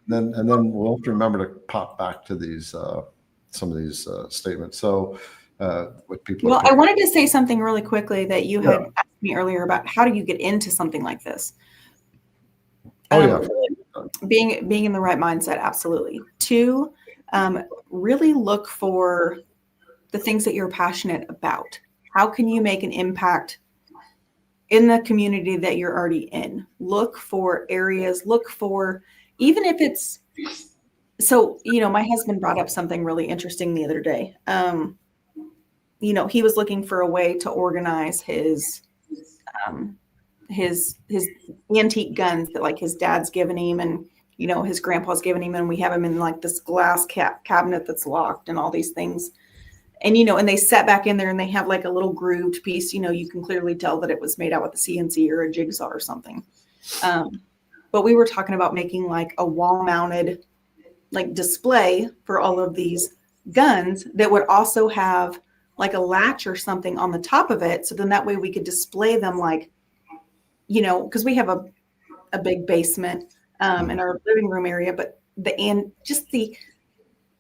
S1: Then we'll have to remember to pop back to these some of these statements. So what people.
S2: Well, I wanted to say something really quickly that you had asked me earlier about how do you get into something like this? Being in the right mindset, absolutely. 2, really look for the things that you're passionate about. How can you make an impact in the community that you're already in? Look for areas, even if it's, so, my husband brought up something really interesting the other day. He was looking for a way to organize his antique guns that like his dad's given him and, his grandpa's given him, and we have him in like this glass cabinet that's locked and all these things. And, and they set back in there and they have like a little grooved piece, you can clearly tell that it was made out with a CNC or a jigsaw or something. But we were talking about making like a wall mounted like display for all of these guns that would also have like a latch or something on the top of it. So then that way we could display them like, because we have a big basement in our living room area, but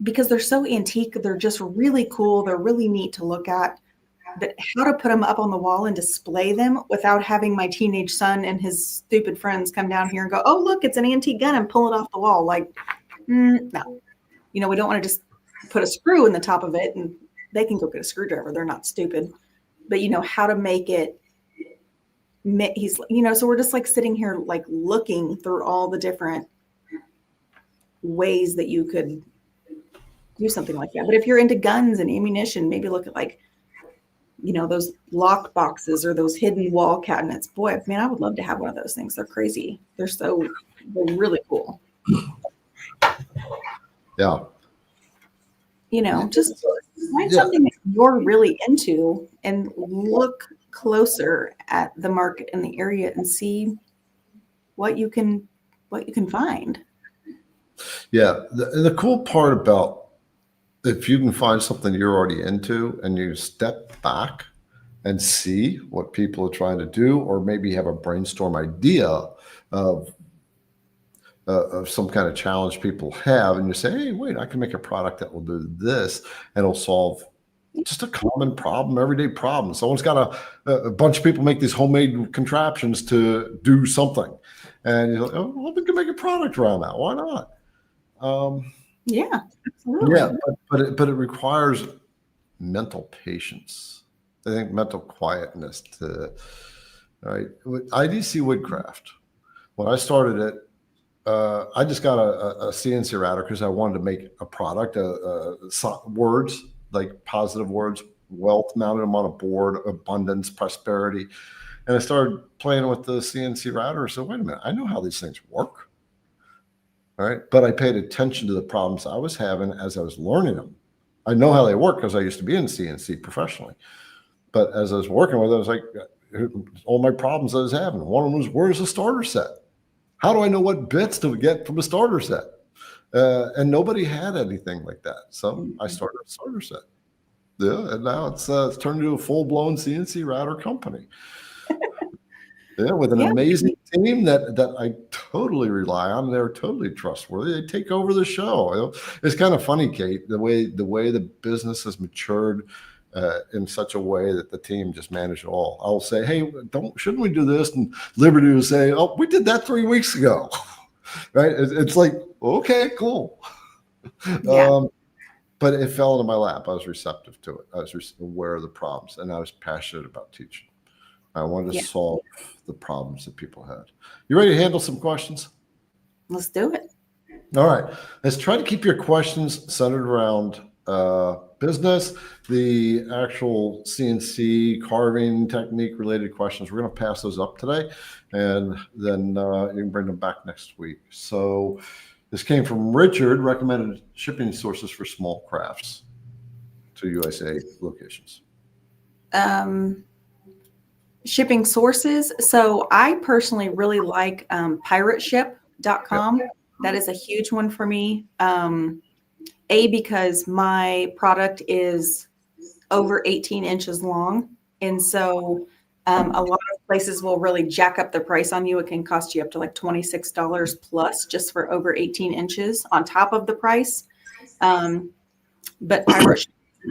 S2: because they're so antique, they're just really cool. They're really neat to look at. But how to put them up on the wall and display them without having my teenage son and his stupid friends come down here and go, oh, look, it's an antique gun and pull it off the wall. Like, no, we don't want to just put a screw in the top of it, and they can go get a screwdriver. They're not stupid, but how to make it. He's, so we're just like sitting here, like looking through all the different ways that you could do something like that. But if you're into guns and ammunition, maybe look at like, those lock boxes or those hidden wall cabinets. Boy, man, I would love to have one of those things. They're crazy. They're really cool.
S1: Yeah.
S2: Just find something that you're really into and look closer at the market in the area and see what you can find.
S1: Yeah. The cool part about, if you can find something you're already into and you step back and see what people are trying to do, or maybe have a brainstorm idea of some kind of challenge people have, and you say, hey, wait, I can make a product that will do this, and it'll solve just a common problem, everyday problem. Someone's got a bunch of people make these homemade contraptions to do something. And you're like, oh, well, we can make a product around that. Why not?
S2: Yeah, absolutely.
S1: Yeah, but it requires mental patience. I think mental quietness to, right? With IDC Woodcraft, when I started it, I just got a CNC router because I wanted to make a product, words, like positive words, wealth, mounted them on a board, abundance, prosperity. And I started playing with the CNC router. So wait a minute, I know how these things work. All right. But I paid attention to the problems I was having as I was learning them. I know how they work because I used to be in CNC professionally. But as I was working with it, I was like, all my problems I was having. One of them was, where's the starter set? How do I know what bits to get from a starter set? And nobody had anything like that. So I started a starter set. Yeah, and now it's turned into a full-blown CNC router company. Yeah, with an amazing team that I totally rely on. They're totally trustworthy. They take over the show. It's kind of funny, Kate, the way the business has matured in such a way that the team just managed it all. I'll say, hey, shouldn't we do this? And Liberty will say, oh, we did that 3 weeks ago. Right? It's like, okay, cool.
S2: Yeah.
S1: But it fell into my lap. I was receptive to it. I was aware of the problems, and I was passionate about teaching. I wanted to solve the problems that people had. You ready to handle some questions?
S2: Let's do it.
S1: All right. Let's try to keep your questions centered around business, the actual CNC carving technique related questions. We're going to pass those up today, and then you can bring them back next week. So this came from Richard, recommended shipping sources for small crafts to USA locations.
S2: Shipping sources. So I personally really like pirateship.com. Yep. That is a huge one for me. Because my product is over 18 inches long. And so a lot of places will really jack up the price on you. It can cost you up to like $26 plus just for over 18 inches on top of the price. But Pirate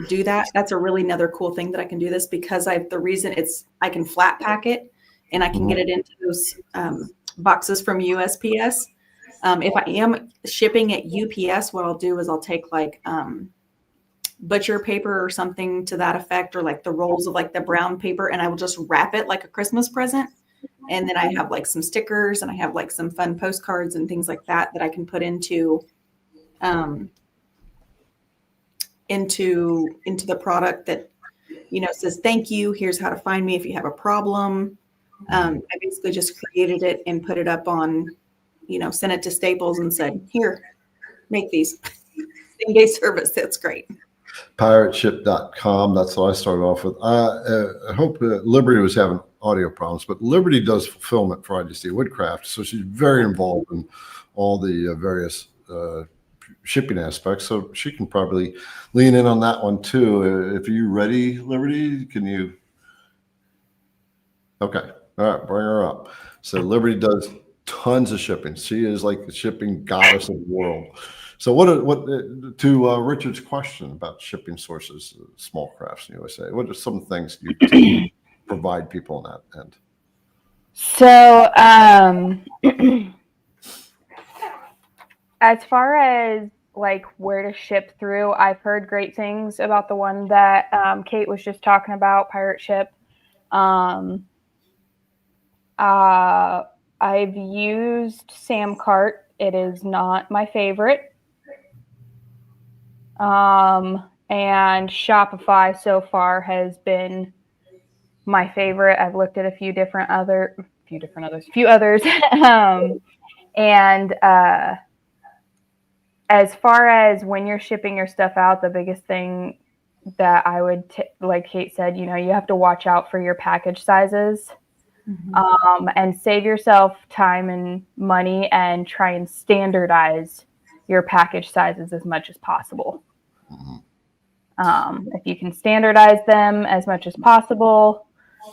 S2: do that. That's a really another cool thing that I can do this because I can flat pack it and I can get it into those boxes from USPS. If I am shipping at UPS, what I'll do is I'll take like butcher paper or something to that effect, or like the rolls of like the brown paper, and I will just wrap it like a Christmas present. And then I have like some stickers and I have like some fun postcards and things like that I can put into the product that, says, thank you. Here's how to find me if you have a problem. I basically just created it and put it up on, sent it to Staples and said, here, make these. Same-day service. That's great.
S1: Pirateship.com. That's what I started off with. I hope Liberty was having audio problems, but Liberty does fulfillment for IDC Woodcraft. So she's very involved in all the various shipping aspects. So she can probably lean in on that one too. If you're ready, Liberty, can you? Okay. All right. Bring her up. So Liberty does tons of shipping. She is like the shipping goddess of the world. So what to Richard's question about shipping sources, small crafts in USA, what are some things you provide people on that end?
S3: So as far as like where to ship through, I've heard great things about the one that Kate was just talking about, Pirate Ship. I've used Samcart. It is not my favorite. And Shopify so far has been my favorite. I've looked at a few others. And as far as when you're shipping your stuff out, the biggest thing that I would, like Kate said, you have to watch out for your package sizes. And save yourself time and money and try and standardize your package sizes as much as possible. If you can standardize them as much as possible,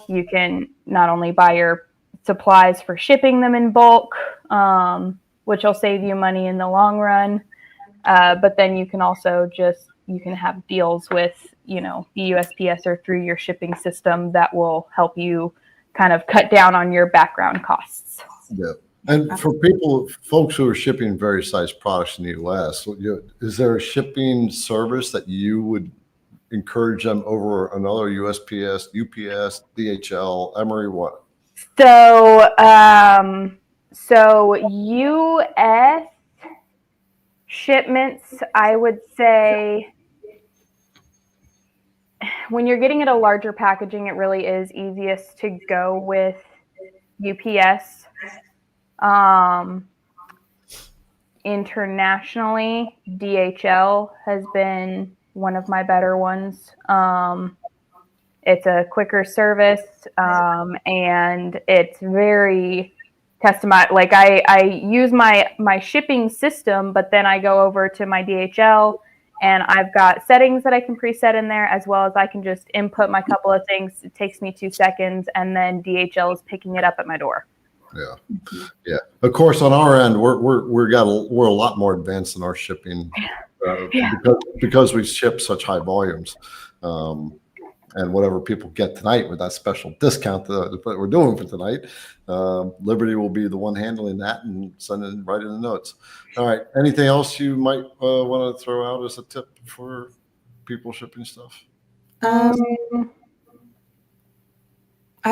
S3: you can not only buy your supplies for shipping them in bulk, which will save you money in the long run. But then you can also you can have deals with, the USPS or through your shipping system that will help you kind of cut down on your background costs.
S1: Yeah. And for folks who are shipping various size products in the U.S., is there a shipping service that you would encourage them over another? USPS, UPS, DHL, Emory, what?
S3: So U.S. shipments, I would say, when you're getting at a larger packaging, it really is easiest to go with UPS. Internationally, DHL has been one of my better ones. It's a quicker service, and it's very customized. Like I use my shipping system, but then I go over to my DHL and I've got settings that I can preset in there, as well as I can just input my couple of things. It takes me 2 seconds, and then DHL is picking it up at my door.
S1: Yeah, yeah. Of course, on our end, we're a lot more advanced in our shipping because we ship such high volumes. And whatever people get tonight with that special discount that we're doing for tonight, Liberty will be the one handling that and sending right in the notes. All right. Anything else you might want to throw out as a tip for people shipping stuff?
S2: I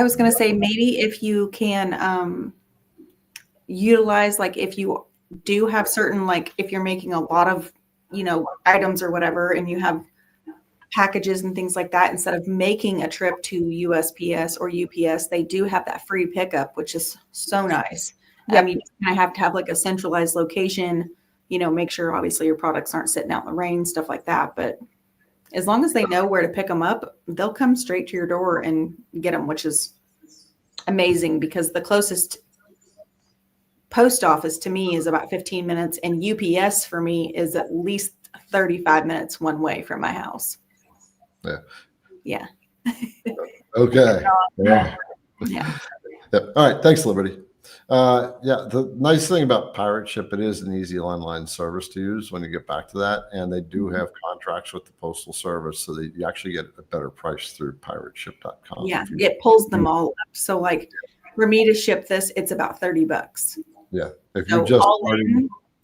S2: was going to say, maybe if you can utilize, like if you do have certain, like if you're making a lot of, items or whatever, and you have packages and things like that, instead of making a trip to USPS or UPS, they do have that free pickup, which is so nice.
S3: Yep.
S2: You kind of have to have like a centralized location, make sure obviously your products aren't sitting out in the rain, stuff like that. But as long as they know where to pick them up, they'll come straight to your door and get them, which is amazing, because the closest post office to me is about 15 minutes, and UPS for me is at least 35 minutes one way from my house.
S1: Yeah. Okay. Yeah.
S2: Yeah.
S1: Yep. All right. Thanks, Liberty. The nice thing about Pirate Ship, it is an easy online service to use when you get back to that. And they do have contracts with the Postal Service, so that you actually get a better price through pirateship.com.
S2: Yeah, it pulls them all up. So like for me to ship this, it's about $30.
S1: Yeah. If
S2: So
S1: you just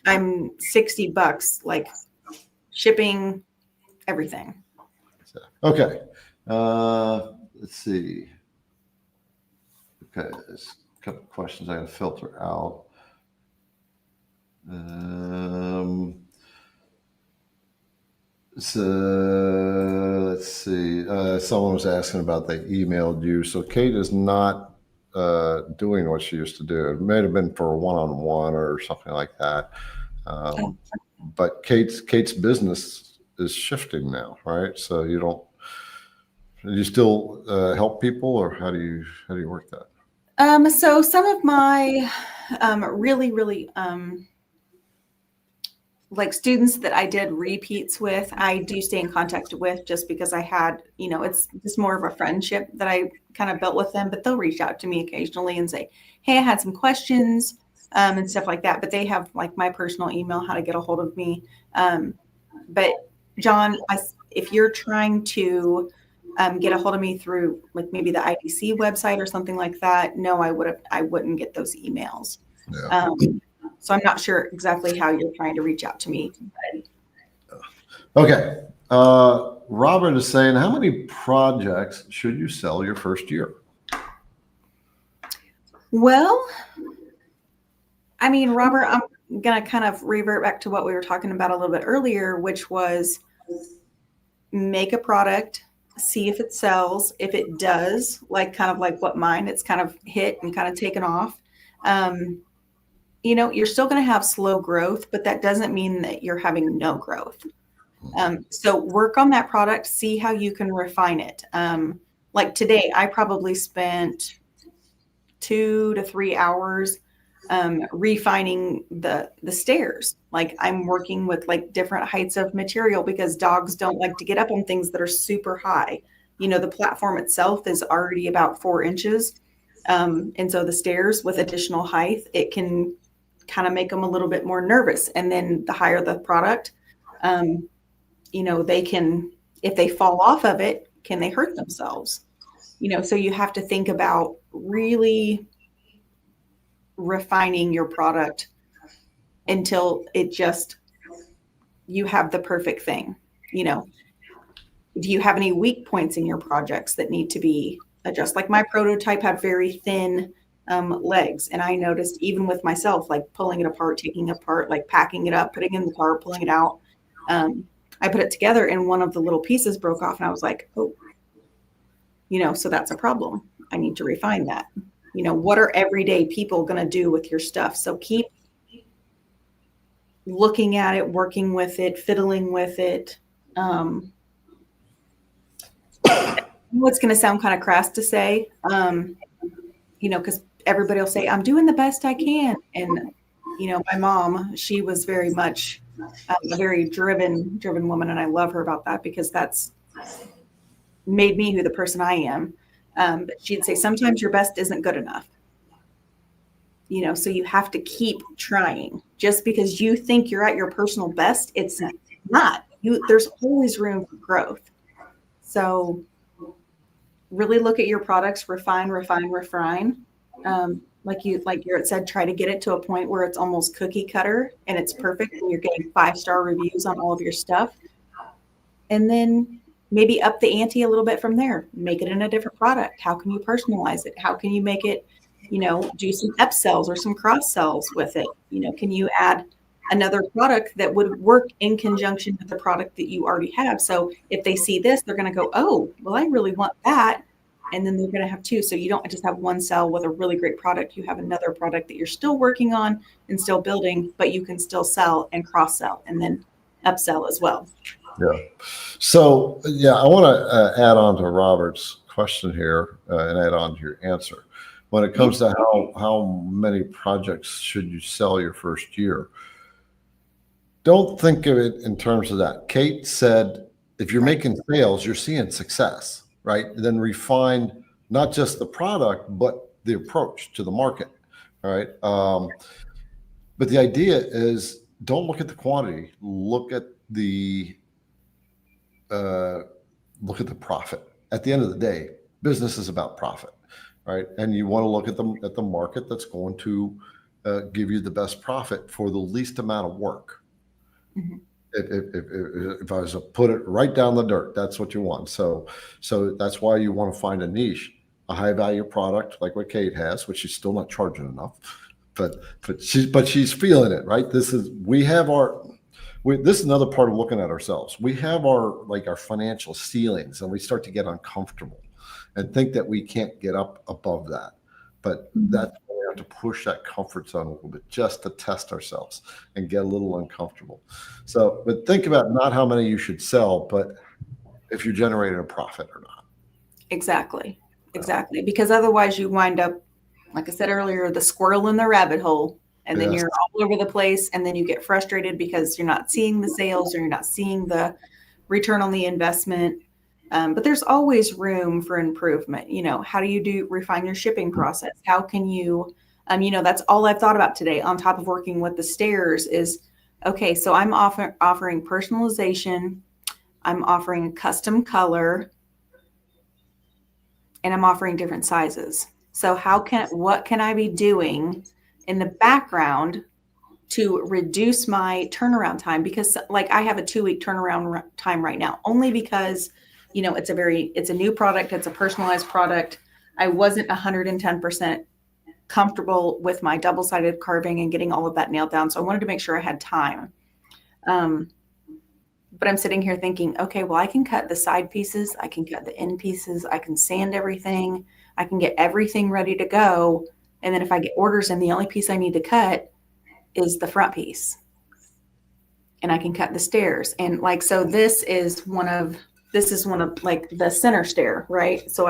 S2: I'm $60, like shipping, everything.
S1: Okay. Let's see. Okay, there's a couple of questions I got to filter out. So let's see. Someone was asking about they emailed you. So Kate is not doing what she used to do. It may have been for a one-on-one or something like that. But Kate's business is shifting now, right? So do you still help people, or how do you work that?
S2: So some of my really like students that I did repeats with, I do stay in contact with, just because I had, it's just more of a friendship that I kind of built with them, but they'll reach out to me occasionally and say, hey, I had some questions and stuff like that. But they have like my personal email, how to get a hold of me. But John, if you're trying to get a hold of me through like maybe the IDC website or something like that, no, I wouldn't get those emails. Yeah. So I'm not sure exactly how you're trying to reach out to me.
S1: Okay. Robert is saying, how many projects should you sell your first year?
S2: Well, I mean, Robert, I'm going to kind of revert back to what we were talking about a little bit earlier, which was make a product, see if it sells. If it does, like kind of like what mine, it's kind of hit and kind of taken off. You're still going to have slow growth, but that doesn't mean that you're having no growth. So work on that product, see how you can refine it. Like today, I probably spent 2 to 3 hours refining the stairs. Like I'm working with like different heights of material because dogs don't like to get up on things that are super high. The platform itself is already about 4 inches. And so the stairs with additional height, it can kind of make them a little bit more nervous. And then the higher the product, they can, if they fall off of it, can they hurt themselves? So you have to think about really refining your product until you have the perfect thing. Do you have any weak points in your projects that need to be adjusted? Like my prototype had very thin legs. And I noticed even with myself, like pulling it apart, taking it apart, like packing it up, putting it in the car, pulling it out. I put it together and one of the little pieces broke off and I was like, oh, so that's a problem. I need to refine that. What are everyday people going to do with your stuff? So keep looking at it, working with it, fiddling with it. What's going to sound kind of crass to say, because everybody will say, I'm doing the best I can. And, my mom, she was very much a very driven woman. And I love her about that because that's made me who the person I am. But she'd say, sometimes your best isn't good enough. So you have to keep trying. Just because you think you're at your personal best, it's not. There's always room for growth. So really look at your products, refine. Like Garrett said, try to get it to a point where it's almost cookie cutter and it's perfect and you're getting 5-star reviews on all of your stuff. And then maybe up the ante a little bit from there. Make it in a different product. How can you personalize it? How can you make it, do some upsells or some cross sells with it? Can you add another product that would work in conjunction with the product that you already have? So if they see this, they're going to go, oh, well, I really want that. And then they're going to have two. So you don't just have one sell with a really great product. You have another product that you're still working on and still building, but you can still sell and cross sell and then upsell as well.
S1: Yeah. So, I want to add on to Robert's question here and add on to your answer. When it comes to how many projects should you sell your first year, don't think of it in terms of that. Kate said, if you're making sales, you're seeing success, right? Then refine not just the product, but the approach to the market, all right? But the idea is don't look at the quantity, look at the profit. At the end of the day, business is about profit, right? And you want to look at the market that's going to give you the best profit for the least amount of work. Mm-hmm. If I was to put it right down the dirt, that's what you want. So that's why you want to find a niche, a high value product like what Kate has, which she's still not charging enough, but she's feeling it, right? This is another part of looking at ourselves. We have our financial ceilings and we start to get uncomfortable and think that we can't get up above that. But that's why we have to push that comfort zone a little bit just to test ourselves and get a little uncomfortable. So, but think about not how many you should sell, but if you're generating a profit or not.
S2: Exactly. Because otherwise you wind up, like I said earlier, the squirrel in the rabbit hole. And then you're all over the place and then you get frustrated because you're not seeing the sales or you're not seeing the return on the investment. But there's always room for improvement. How do you refine your shipping process? How can you, that's all I've thought about today on top of working with the stairs is, okay, so I'm offering personalization. I'm offering custom color and I'm offering different sizes. So what can I be doing in the background to reduce my turnaround time, because like I have a 2-week turnaround time right now, only because, you know, it's a new product. It's a personalized product. I wasn't 110% comfortable with my double-sided carving and getting all of that nailed down. So I wanted to make sure I had time. But I'm sitting here thinking, okay, well, I can cut the side pieces. I can cut the end pieces. I can sand everything. I can get everything ready to go. And then if I get orders in, the only piece I need to cut is the front piece. And I can cut the stairs. And like, so this is one of like the center stair, right? So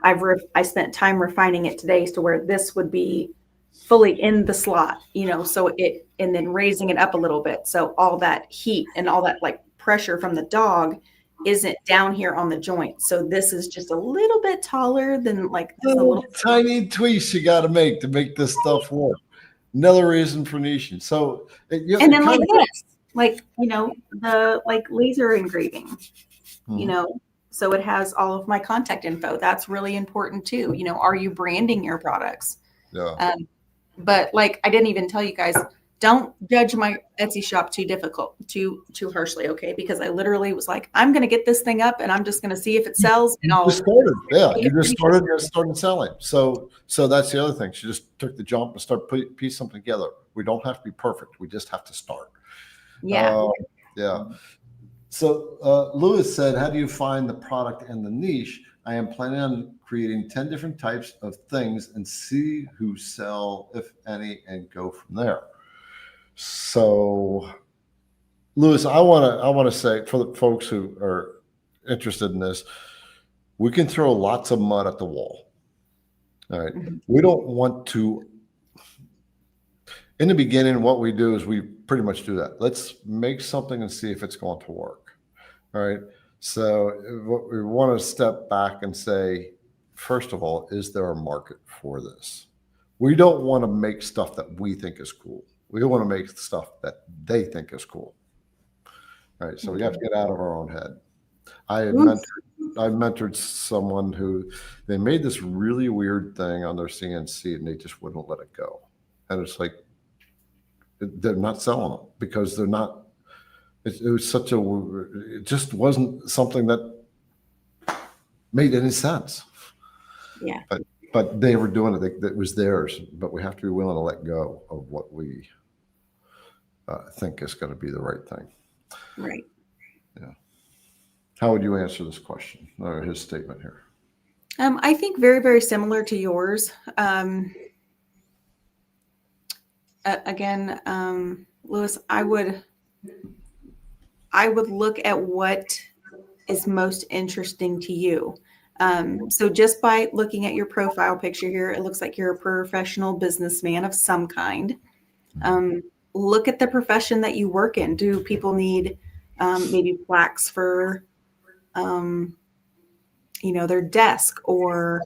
S2: I spent time refining it today to where this would be fully in the slot, you know, and then raising it up a little bit. So all that heat and all that like pressure from the dog isn't down here on the joint. So this is just a little bit taller than like this, a little
S1: tiny tweaks you got to make this stuff work. Another reason for niching. So,
S2: and then like this, like, you know, the like laser engraving, you know, so it has all of my contact info. That's really important too. You know, are you branding your products?
S1: Yeah.
S2: But like, I didn't even tell you guys, don't judge my Etsy shop too harshly, okay? Because I literally was like, I'm going to get this thing up and I'm just going to see if it sells. And
S1: you just started selling. So that's the other thing. She just took the jump and started piece something together. We don't have to be perfect. We just have to start.
S2: Yeah.
S1: Yeah. So Lewis said, how do you find the product and the niche? I am planning on creating 10 different types of things and see who sell, if any, and go from there. So, Lewis, I want to say for the folks who are interested in this, we can throw lots of mud at the wall. All right. We don't want to. In the beginning, what we do is we pretty much do that. Let's make something and see if it's going to work. All right. So what we want to step back and say, first of all, is there a market for this? We don't want to make stuff that we think is cool. We want to make stuff that they think is cool. All right. So we have to get out of our own head. I mentored someone who they made this really weird thing on their CNC and they just wouldn't let it go. And it's like, they're not selling them because they're not. It just wasn't something that made any sense.
S2: Yeah.
S1: But they were doing it. It was theirs. But we have to be willing to let go of what we think is going to be the right thing.
S2: Right.
S1: Yeah. How would you answer this question or his statement here?
S2: I think very, very similar to yours. Again, Lewis, I would look at what is most interesting to you. So just by looking at your profile picture here, it looks like you're a professional businessman of some kind. Look at the profession that you work in. Do people need maybe plaques for, their desk, or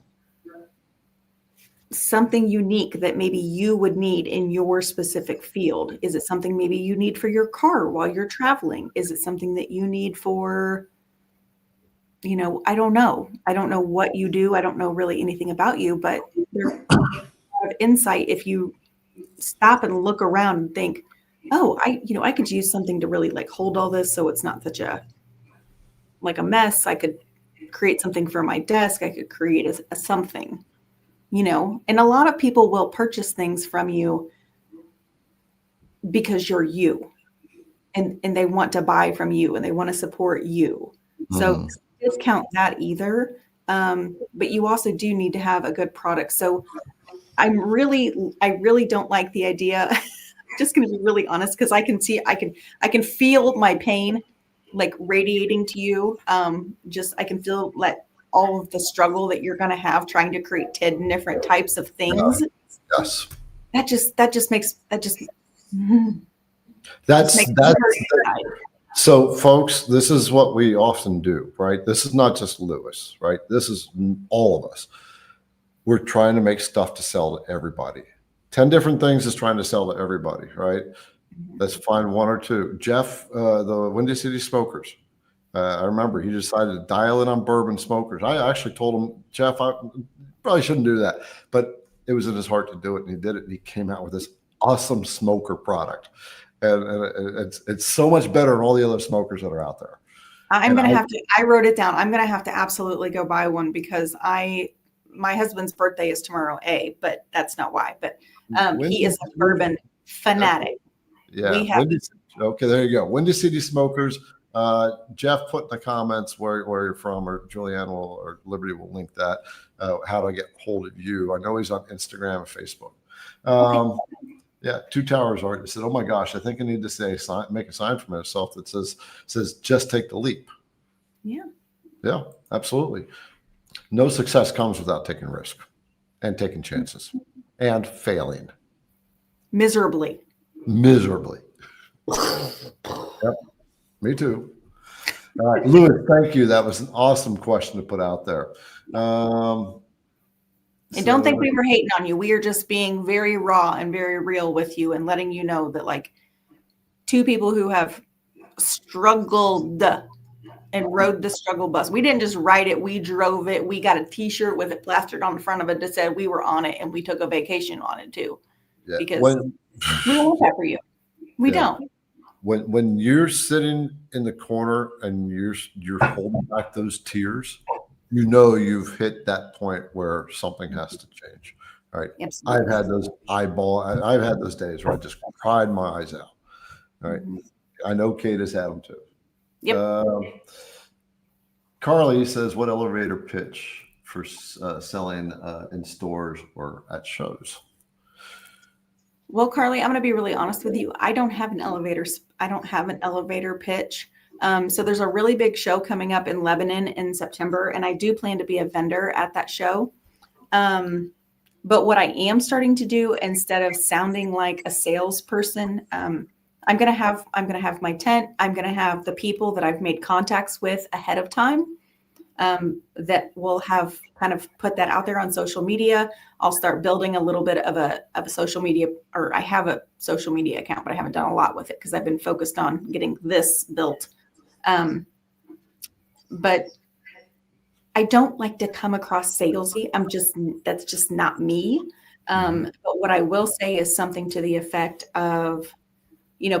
S2: something unique that maybe you would need in your specific field? Is it something maybe you need for your car while you're traveling? Is it something that you need for, I don't know. I don't know what you do. I don't know really anything about you, but there's a lot of insight if you stop and look around and think, oh, I could use something to really like hold all this so it's not such a mess. I could create something for my desk. I could create a something. And a lot of people will purchase things from you because you're you, and they want to buy from you and they want to support you. So discount that either. But you also do need to have a good product. So I really don't like the idea. I'm just going to be really honest, because I can feel my pain like radiating to you. I can feel all of the struggle that you're going to have trying to create 10 different types of things.
S1: Yes. So folks, this is what we often do, right? This is not just Lewis, right? This is all of us. We're trying to make stuff to sell to everybody. 10 different things is trying to sell to everybody, right? Let's find one or two. Jeff, the Windy City Smokers. I remember he decided to dial in on bourbon smokers. I actually told him, Jeff, I probably shouldn't do that, but it was in his heart to do it, and he did it. And he came out with this awesome smoker product. And it's so much better than all the other smokers that are out there.
S2: I'm going to have to, I wrote it down. I'm going to have to absolutely go buy one because my husband's birthday is tomorrow, but that's not why. But he is a bourbon fanatic.
S1: Yeah. Okay, there you go. Windy City Smokers. Jeff put in the comments where you're from, or Julianne or Liberty will link that. How to get hold of you. I know he's on Instagram and Facebook.
S2: Okay.
S1: Yeah, Two Towers already said, "Oh my gosh, I think I need to make a sign for myself that says just take the leap."
S2: Yeah.
S1: Yeah, absolutely. No success comes without taking risk and taking chances and failing
S2: Miserably.
S1: Yep, me too. All right, Louis, thank you. That was an awesome question to put out there.
S2: And don't think we were hating on you. We are just being very raw and very real with you and letting you know that like two people who have struggled and rode the struggle bus. We didn't just ride it. We drove it. We got a t-shirt with it plastered on the front of it that said we were on it, and we took a vacation on it too.
S1: Yeah.
S2: Because we don't want that for you. We don't.
S1: When you're sitting in the corner and you're holding back those tears, you know you've hit that point where something has to change. All right.
S2: Absolutely.
S1: I've had those days where I just cried my eyes out. All right. I know Kate has had them too.
S2: Yep.
S1: Carly says, what elevator pitch for selling in stores or at shows?
S2: Well, Carly, I'm going to be really honest with you. I don't have an elevator pitch. So there's a really big show coming up in Lebanon in September, and I do plan to be a vendor at that show. But what I am starting to do, instead of sounding like a salesperson, I'm going to have my tent. I'm going to have the people that I've made contacts with ahead of time that will have kind of put that out there on social media. I'll start building a little bit of a social media, or I have a social media account, but I haven't done a lot with it because I've been focused on getting this built. But I don't like to come across salesy. That's just not me. But what I will say is something to the effect of,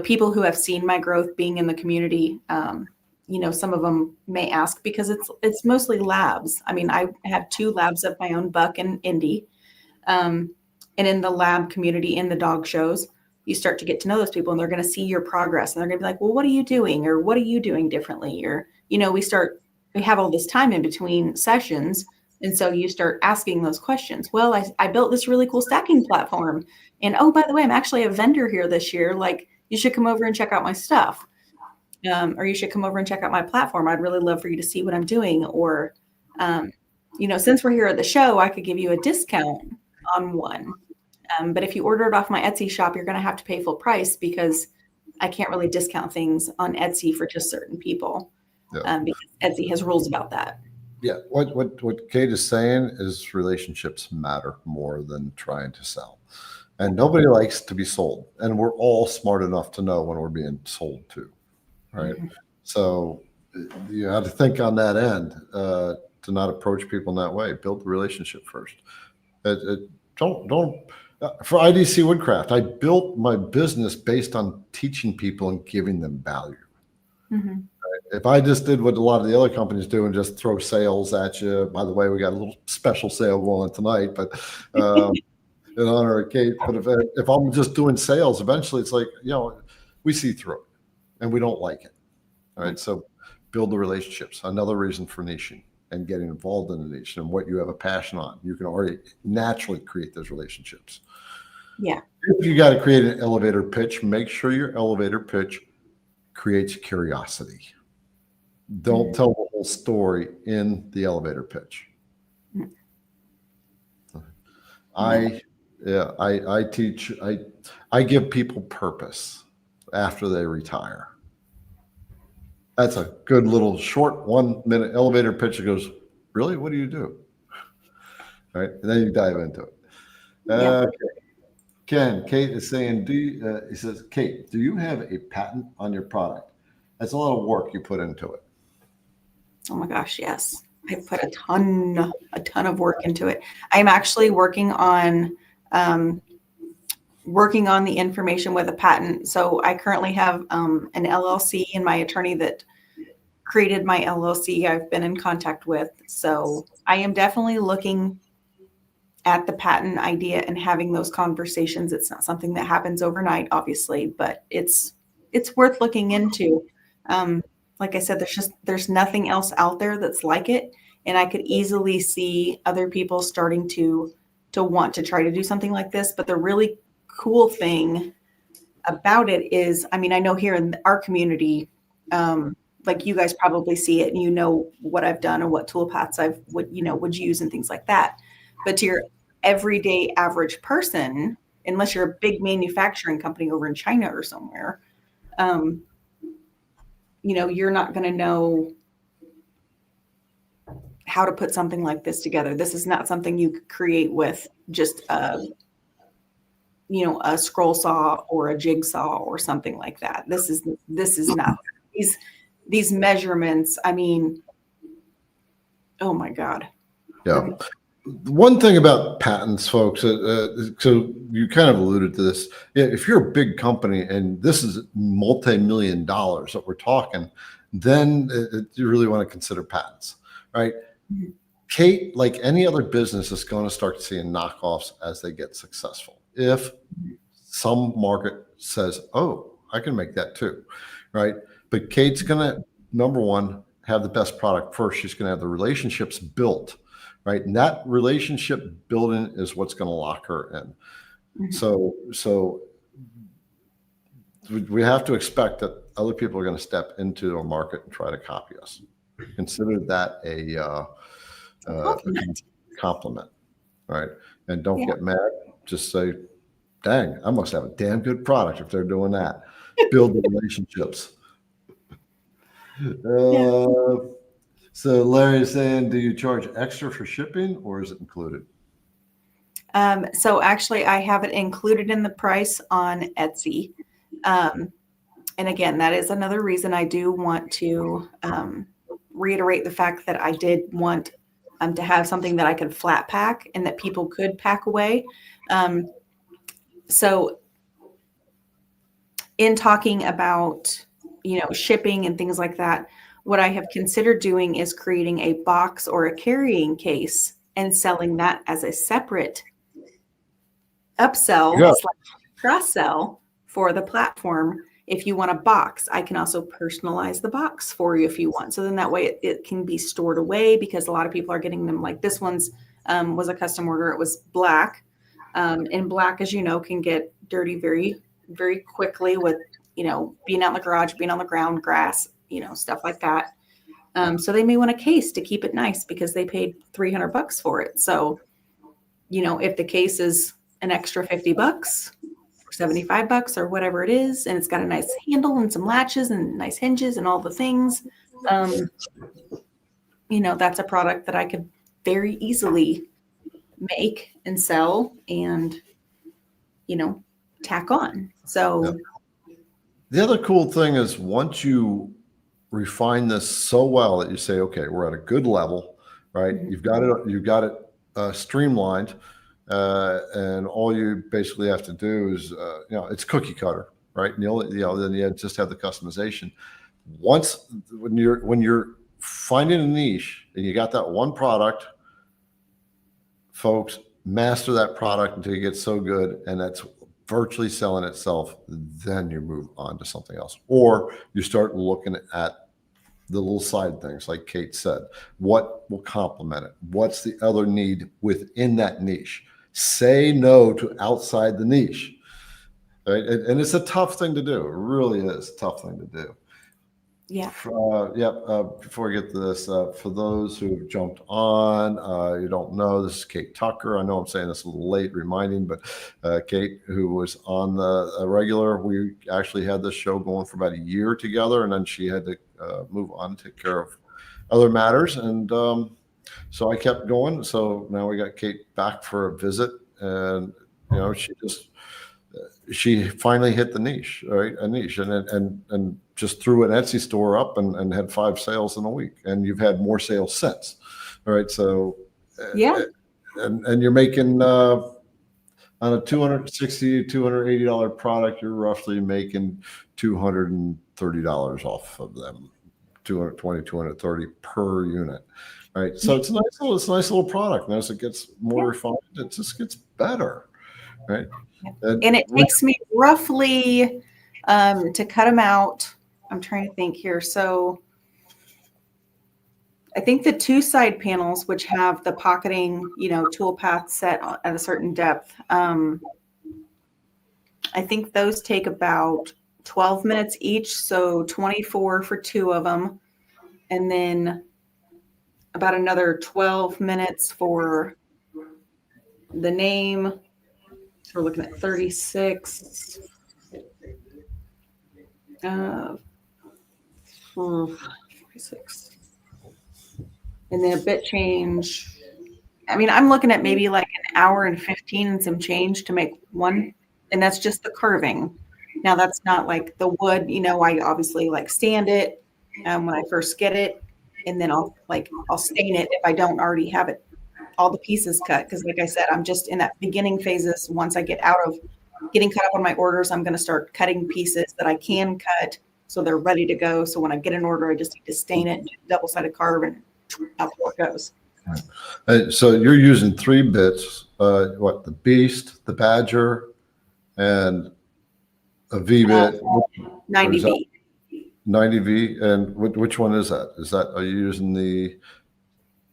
S2: people who have seen my growth being in the community, some of them may ask because it's mostly labs. I mean, I have 2 labs of my own, Buck and Indy. And in the lab community, in the dog shows, you start to get to know those people, and they're going to see your progress, and they're going to be like, well, what are you doing? Or what are you doing differently? Or, we have all this time in between sessions. And so you start asking those questions. Well, I built this really cool stacking platform. And, oh, by the way, I'm actually a vendor here this year. Like, you should come over and check out my stuff. Or you should come over and check out my platform. I'd really love for you to see what I'm doing. Or, since we're here at the show, I could give you a discount on one. But if you order it off my Etsy shop, you're going to have to pay full price because I can't really discount things on Etsy for just certain people. Because Etsy has rules about that.
S1: Yeah. What Kate is saying is relationships matter more than trying to sell. And nobody likes to be sold. And we're all smart enough to know when we're being sold to. Right. Mm-hmm. So you have to think on that end to not approach people in that way. Build the relationship first. Don't. For IDC Woodcraft, I built my business based on teaching people and giving them value. Mm-hmm. If I just did what a lot of the other companies do and just throw sales at you, by the way, we got a little special sale going on tonight, but in honor of Kate. But if I'm just doing sales, eventually it's like, we see through it and we don't like it. All right. So build the relationships. Another reason for niching and getting involved in the niche and what you have a passion on. You can already naturally create those relationships.
S2: Yeah.
S1: If you got to create an elevator pitch, make sure your elevator pitch creates curiosity. Don't tell the whole story in the elevator pitch. I teach, I give people purpose after they retire. That's a good little short 1-minute elevator pitch that goes, really? What do you do? All right. And then you dive into it. Okay. Ken, Kate is saying, he says, Kate, do you have a patent on your product? That's a lot of work you put into it.
S2: Oh my gosh, yes. I put a ton of work into it. I'm actually working on working on the information with a patent. So I currently have an LLC, and my attorney that created my LLC, I've been in contact with. So I am definitely looking at the patent idea and having those conversations. It's not something that happens overnight, obviously, but it's worth looking into. Like I said, there's nothing else out there that's like it, and I could easily see other people starting to want to try to do something like this. But the really cool thing about it is, I mean, I know here in our community, like you guys probably see it and you know what I've done and what toolpaths would use and things like that. But to your everyday average person, unless you're a big manufacturing company over in China or somewhere, you're not going to know how to put something like this together. This is not something you could create with just a scroll saw or a jigsaw or something like that. This is not these measurements. I mean, oh my God.
S1: Yeah. One thing about patents, folks, so you kind of alluded to this. If you're a big company and this is multi-million dollars that we're talking, then you really want to consider patents, right?
S2: Mm-hmm.
S1: Kate, like any other business, is going to start seeing knockoffs as they get successful. If some market says, oh, I can make that too, right? But Kate's going to, number one, have the best product first. She's going to have the relationships built, right? And that relationship building is what's going to lock her in.
S2: Mm-hmm.
S1: So we have to expect that other people are going to step into our market and try to copy us. Consider that a compliment, right? And don't get mad. Just say, dang, I must have a damn good product if they're doing that. Build the relationships. So Larry's saying, do you charge extra for shipping or is it included?
S2: So actually I have it included in the price on Etsy. And again, that is another reason I do want to reiterate the fact that I did want to have something that I could flat pack and that people could pack away. So in talking about, shipping and things like that, what I have considered doing is creating a box or a carrying case and selling that as a separate upsell / cross sell for the platform. If you want a box, I can also personalize the box for you if you want. So then that way it can be stored away, because a lot of people are getting them, like this one's was a custom order. It was black. And black, as you know, can get dirty very, very quickly with, being out in the garage, being on the ground, grass, stuff like that. So they may want a case to keep it nice because they paid $300 for it. So, if the case is an extra $50 or $75 or whatever it is, and it's got a nice handle and some latches and nice hinges and all the things, that's a product that I could very easily make and sell and, tack on. So
S1: the other cool thing is once you refine this so well that you say, okay, we're at a good level, right?
S2: Mm-hmm.
S1: You've got it streamlined. And all you basically have to do is, it's cookie cutter, right? And then you just have the customization. When you're finding a niche and you got that one product, folks, master that product until you get so good and that's virtually selling itself. Then you move on to something else, or you start looking at the little side things, like Kate said. What will complement it? What's the other need within that niche? Say no to outside the niche, right? And it's a tough thing to do. It really is a tough thing to do.
S2: Yeah.
S1: Before we get to this, for those who have jumped on, you don't know, this is Kate Tucker. I know I'm saying this a little late reminding, but Kate, who was on the regular, we actually had this show going for about a year together, and then she had to move on to take care of other matters. And so I kept going. So now we got Kate back for a visit, and she finally hit the niche, right? A niche, and just threw an Etsy store up and had 5 sales in a week, and you've had more sales since. All right, so
S2: yeah,
S1: and you're making On a $260, $280 product, you're roughly making $230 off of them. 220, 230 per unit. Right. So it's a nice little product. And as it gets more refined, it just gets better. Right.
S2: And it takes me roughly to cut them out. I'm trying to think here. So I think the 2 side panels, which have the pocketing, tool path set at a certain depth, I think those take about 12 minutes each. So 24 for 2 of them. And then about another 12 minutes for the name. So we're looking at 36. 46. And then a bit change. I mean, I'm looking at maybe like an hour and 15 and some change to make one. And that's just the curving. Now that's not like the wood, I obviously like sand it when I first get it. And then I'll stain it if I don't already have it, all the pieces cut. Because like I said, I'm just in that beginning phases. Once I get out of getting caught up on my orders, I'm going to start cutting pieces that I can cut so they're ready to go. So when I get an order, I just need to stain it, double-sided carve, and out the door it goes.
S1: So you're using 3 bits, the Beast, the Badger, and a V-bit.
S2: 90V.
S1: 90V, and which one is that? Are you using the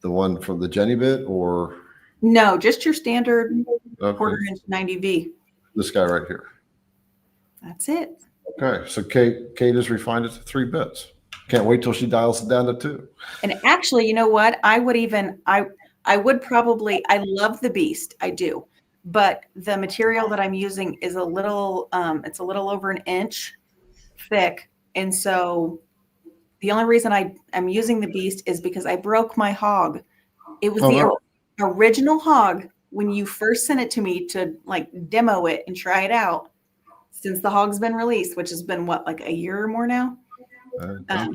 S1: one from the Jenny bit, or?
S2: No, just your standard quarter-inch 90V.
S1: This guy right here.
S2: That's it.
S1: Okay, so Kate has refined it to 3 bits. Can't wait till she dials it down to 2.
S2: And actually, you know what? I would probably, I love the Beast. I do. But the material that I'm using is it's a little over an inch thick. And so the only reason I'm using the Beast is because I broke my hog. It was original hog when you first sent it to me to like demo it and try it out. Since the hog's been released, which has been like a year or more now.
S1: Okay.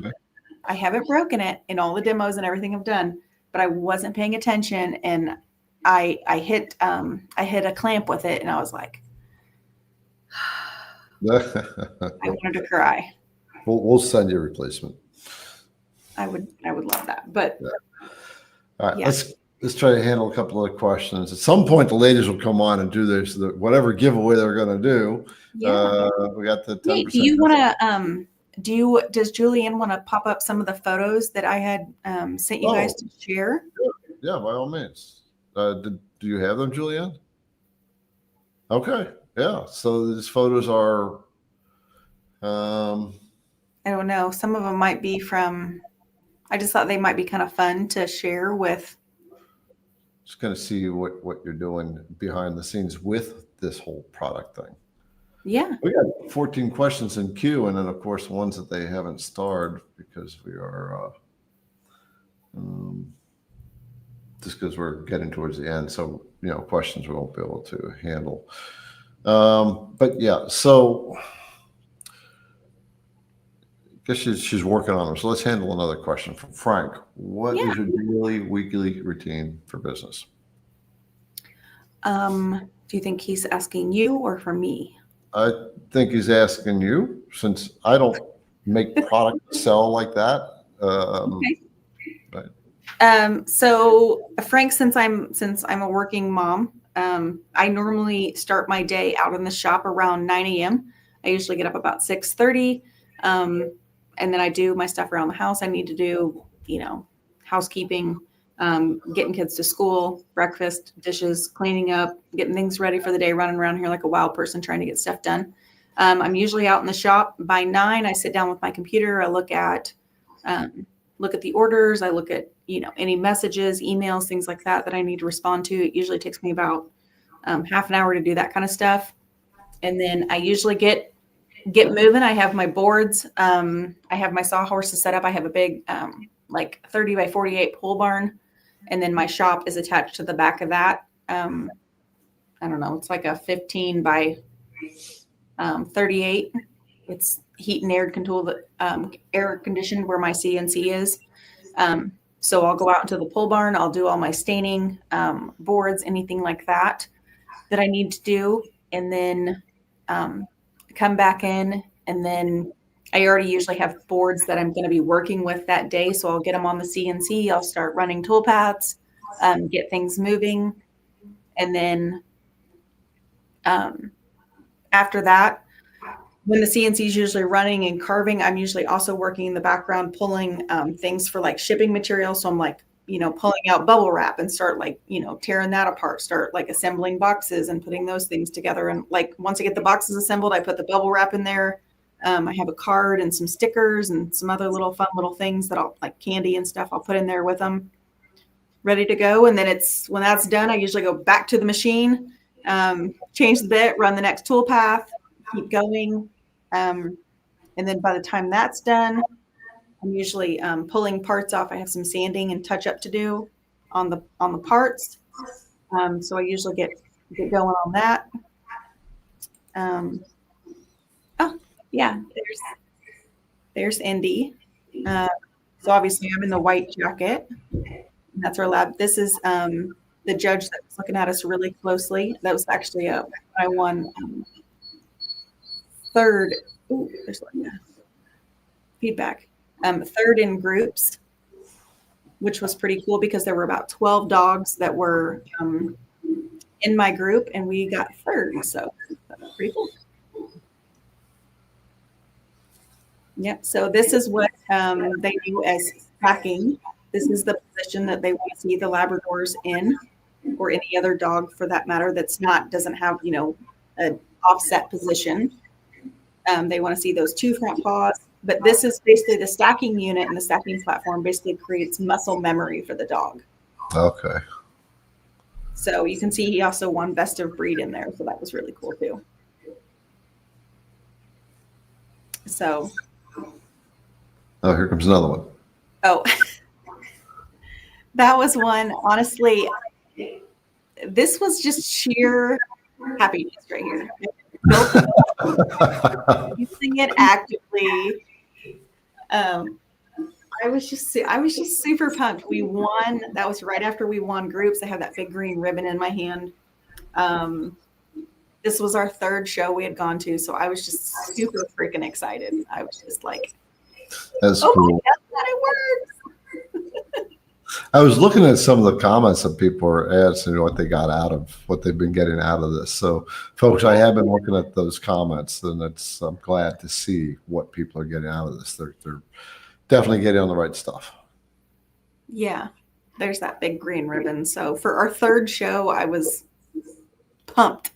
S2: I haven't broken it in all the demos and everything I've done, but I wasn't paying attention, and I hit a clamp with it, and I was like, I wanted to cry.
S1: We'll send you a replacement.
S2: I would love that, but
S1: all right, let's try to handle a couple of questions. At some point, the ladies will come on and do this, whatever giveaway they're going to do.
S2: Yeah.
S1: We got the 10%.
S2: Hey, do you want to? Does Julianne want to pop up some of the photos that I had sent you guys to share?
S1: Yeah, by all means. Do you have them, Julianne? Okay. Yeah. So these photos are.
S2: I don't know. Some of them might be from. I just thought they might be kind of fun to share with.
S1: Just going to see what you're doing behind the scenes with this whole product thing.
S2: Yeah.
S1: We got 14 questions in queue, and then of course ones that they haven't starred because we are just because we're getting towards the end. So questions we won't be able to handle. But yeah, so I guess she's working on them. So let's handle another question from Frank. What is your daily, weekly routine for business?
S2: Do you think he's asking you or for me?
S1: I think he's asking you, since I don't make product to sell like that.
S2: Okay.
S1: Right.
S2: So Frank, since I'm a working mom, I normally start my day out in the shop around 9 a.m. I usually get up about 6:30. And then I do my stuff around the house. I need to do, housekeeping, getting kids to school, breakfast, dishes, cleaning up, getting things ready for the day, running around here like a wild person trying to get stuff done. I'm usually out in the shop by 9. I sit down with my computer. I look at the orders. I look at, any messages, emails, things like that I need to respond to. It usually takes me about half an hour to do that kind of stuff. And then I usually get moving. I have my boards. I have my sawhorses set up. I have a big, 30 by 48 pole barn. And then my shop is attached to the back of that. I don't know. It's like a 15 by 38. It's heat and air conditioned where my CNC is. So I'll go out into the pole barn. I'll do all my staining, boards, anything like that. that I need to do, and then come back in, and then I already usually have boards that I'm going to be working with that day, so I'll get them on the CNC. I'll start running toolpaths, get things moving, and then after that, when the CNC is usually running and carving, I'm usually also working in the background, pulling things for like shipping material. So I'm like, pulling out bubble wrap and start like, tearing that apart, start like assembling boxes and putting those things together. And like, once I get the boxes assembled, I put the bubble wrap in there. I have a card and some stickers and some other little fun little things that I'll like candy and stuff I'll put in there with them, ready to go. And then when that's done, I usually go back to the machine, change the bit, run the next tool path, keep going. And then by the time that's done, I'm usually pulling parts off. I have some sanding and touch up to do on the parts. So I usually get going on that. Oh yeah, there's Indy. So obviously I'm in the white jacket. That's our lab. This is the judge that was looking at us really closely. That was actually I won third. Ooh, there's feedback. Third in groups, which was pretty cool because there were about 12 dogs that were in my group, and we got third. So that was pretty cool. Yep. So this is what they do as packing. This is the position that they want to see the Labradors in, or any other dog for that matter doesn't have an offset position. They want to see those two front paws. But this is basically the stacking unit, and the stacking platform basically creates muscle memory for the dog.
S1: Okay.
S2: So you can see he also won best of breed in there. So that was really cool too. So.
S1: Oh, here comes another one.
S2: Oh, that was one. Honestly, this was just sheer happiness right here. Using it actively. I was just super pumped. We won. That was right after we won groups. I have that big green ribbon in my hand. This was our third show we had gone to, so I was just super freaking excited. I was just like,
S1: that's
S2: oh
S1: cool.
S2: my God, it works.
S1: I was looking at some of the comments that people are asking what they got out of what they've been getting out of this. So, folks, I have been looking at those comments, and I'm glad to see what people are getting out of this. They're definitely getting on the right stuff.
S2: Yeah, there's that big green ribbon. So for our third show, I was pumped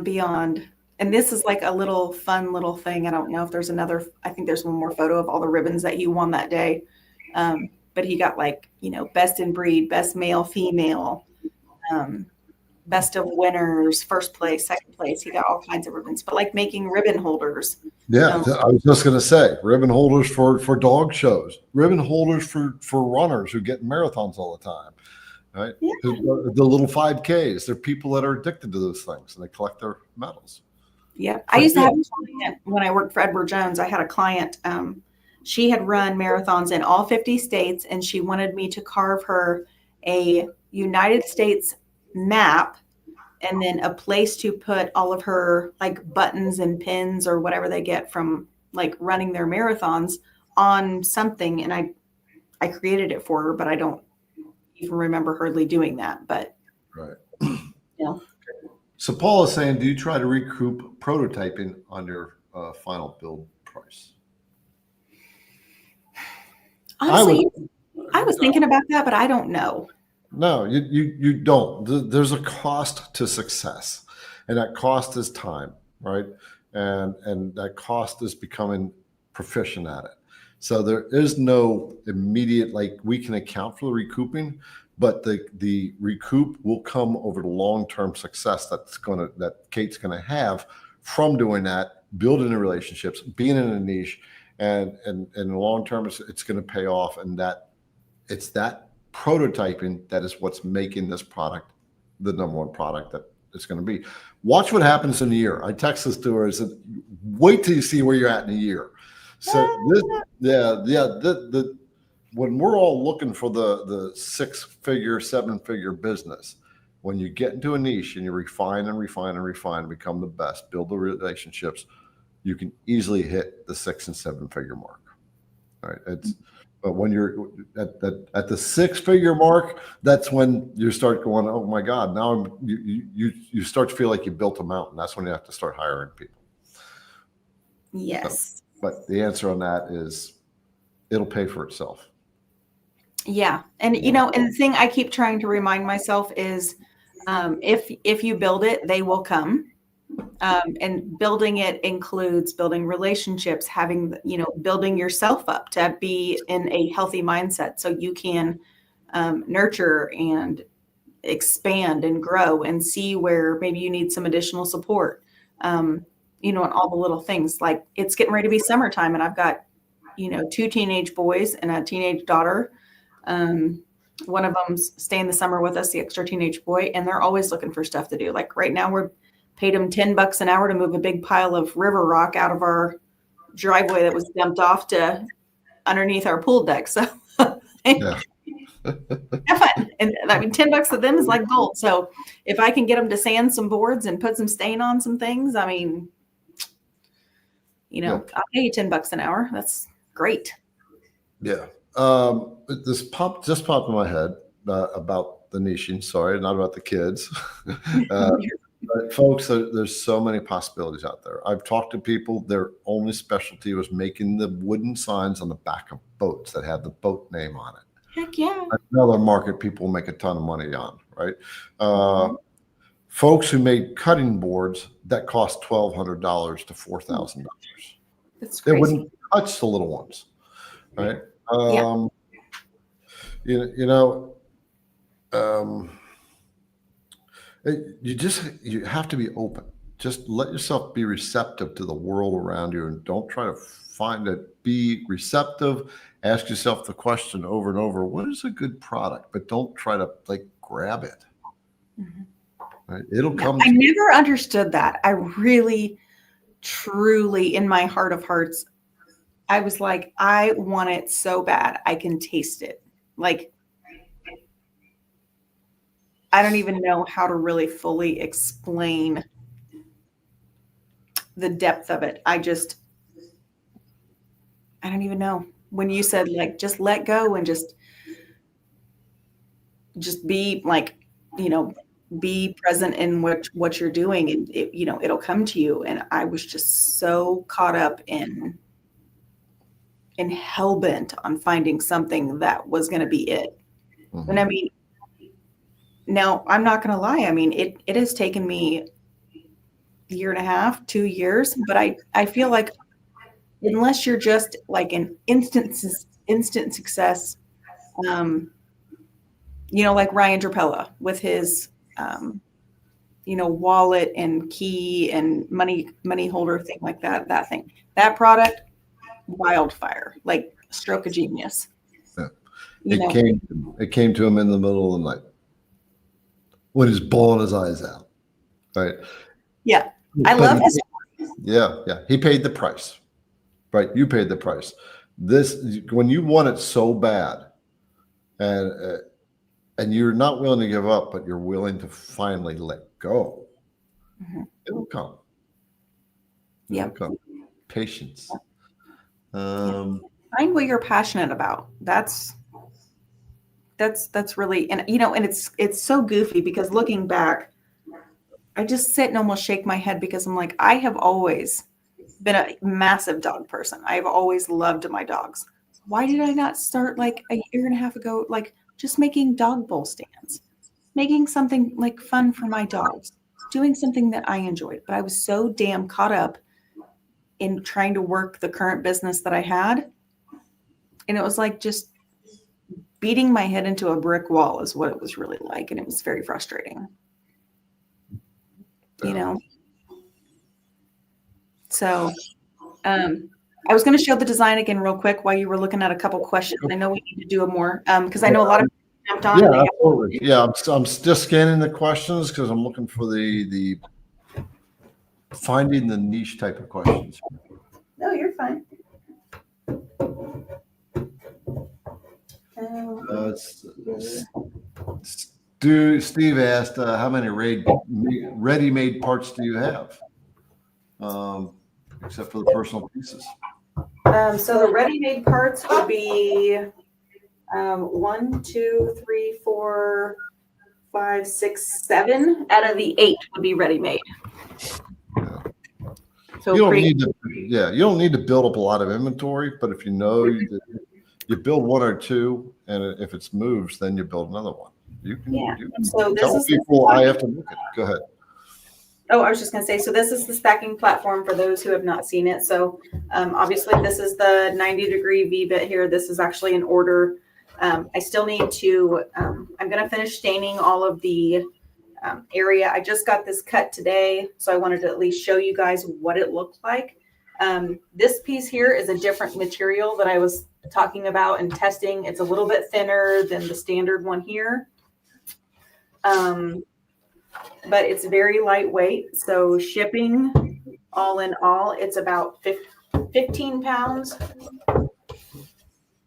S2: beyond. And this is like a little fun little thing. I don't know if there's another. I think there's one more photo of all the ribbons that he won that day. But he got like, best in breed, best male, female, best of winners, first place, second place. He got all kinds of ribbons, but like making ribbon holders.
S1: Yeah, I was just going to say ribbon holders for dog shows, ribbon holders for runners who get marathons all the time, right?
S2: Yeah.
S1: The little 5Ks. They're people that are addicted to those things, and they collect their medals.
S2: Yeah, I used to have a client when I worked for Edward Jones. I had a client. She had run marathons in all 50 states, and she wanted me to carve her a United States map and then a place to put all of her like buttons and pins or whatever they get from like running their marathons on something. And I created it for her, but I don't even remember hardly doing that. But
S1: right.
S2: So
S1: Paul is saying, do you try to recoup prototyping on your final build price?
S2: Honestly, I was thinking about that, but I don't know.
S1: No, you don't. There's a cost to success, and that cost is time, right? And that cost is becoming proficient at it. So there is no immediate, like, we can account for the recouping, but the recoup will come over the long-term success that Kate's gonna have from doing that, building the relationships, being in a niche, and in the long term, it's going to pay off. And that it's that prototyping that is what's making this product the number one product that it's going to be. Watch what happens in a year. I text this to her and said, wait till you see where you're at in a year. So when we're all looking for the 6-figure, 7-figure business, when you get into a niche and you refine and refine and refine and become the best, build the relationships, you can easily hit the 6 and 7 figure mark. Right? But when you're at the 6 figure mark, that's when you start going, oh my God, now you start to feel like you built a mountain. That's when you have to start hiring people.
S2: Yes.
S1: So, but the answer on that is it'll pay for itself.
S2: Yeah. And, you know, and the thing I keep trying to remind myself is if you build it, they will come. And building it includes building relationships, having, you know, building yourself up to be in a healthy mindset so you can nurture and expand and grow and see where maybe you need some additional support. You know, and all the little things, like it's getting ready to be summertime and I've got, you know, 2 teenage boys and a teenage daughter. One of them's staying the summer with us, the extra teenage boy, and they're always looking for stuff to do. Like right now we're paid them $10 an hour to move a big pile of river rock out of our driveway that was dumped off to underneath our pool deck. So
S1: Yeah.
S2: have fun. And I mean, $10 to them is like gold. So if I can get them to sand some boards and put some stain on some things, I mean, you know, I'll pay you $10 an hour. That's great.
S1: Yeah. This just popped in my head about the niching. Sorry, not about the kids. But folks, there's so many possibilities out there. I've talked to people, their only specialty was making the wooden signs on the back of boats that have the boat name on it.
S2: Heck yeah.
S1: Another market people make a ton of money on, right? Folks who made cutting boards that cost $1,200 to $4,000.
S2: That's
S1: They
S2: crazy.
S1: wouldn't touch the little ones, right?
S2: Yeah.
S1: You have to be open. Just let yourself be receptive to the world around you, and don't try to find it. Be receptive. Ask yourself the question over and over: what is a good product? But don't try to like grab it. Right? It'll come.
S2: I never understood that. I really, truly, in my heart of hearts, I was like, I want it so bad. I can taste it. Like, I don't even know how to really fully explain the depth of it. I don't even know. When you said like, just let go and just be like, you know, be present in what you're doing, and it, you know, it'll come to you. And I was just so caught up in hell bent on finding something that was going to be it. And I mean, now I'm not going to lie. I mean, it has taken me a year and a half, 2 years, but I feel like unless you're just like an instant success, you know, like Ryan Drapella with his, you know, wallet and key and money holder thing like that thing, that product, wildfire, like stroke of genius.
S1: Yeah.
S2: You
S1: It came to him in the middle of the night when he's bawling his eyes out. Right.
S2: Yeah. I love his.
S1: Yeah. He paid the price. Right. You paid the price. When you want it so bad and you're not willing to give up, but you're willing to finally let go, it'll come.
S2: Yeah.
S1: Patience.
S2: Find what you're passionate about. That's really, and you know, and it's so goofy because looking back, I just sit and almost shake my head because I'm like, I have always been a massive dog person. I've always loved my dogs. Why did I not start like a year and a half ago, like just making dog bowl stands, making something like fun for my dogs, doing something that I enjoyed? But I was so damn caught up in trying to work the current business that I had. And it was like just beating my head into a brick wall is what it was really like. And it was very frustrating, you know? So I was going to show the design again real quick while you were looking at a couple questions. I know we need to do a more because I know a lot of people jumped on.
S1: Yeah, absolutely. Yeah, I'm just scanning the questions because I'm looking for the finding the niche type of questions.
S2: No, you're fine.
S1: Steve asked, how many ready-made parts do you have? Except for the personal pieces.
S2: So the ready-made parts would be 1, 2, 3, 4, 5, 6, 7 out of the 8 would be ready-made. So
S1: You don't need to build up a lot of inventory, but if you know you build one or two, and if it's moves, then you build another one. You can
S2: so
S1: tell people I have to look at it. Go ahead.
S2: Oh, I was just going to say, so this is the stacking platform for those who have not seen it. So obviously this is the 90-degree V-bit here. This is actually an order. I still need to, I'm going to finish staining all of the area. I just got this cut today, so I wanted to at least show you guys what it looked like. This piece here is a different material that I was talking about and testing. It's a little bit thinner than the standard one here. But it's very lightweight. So shipping all in all, it's about 15 pounds.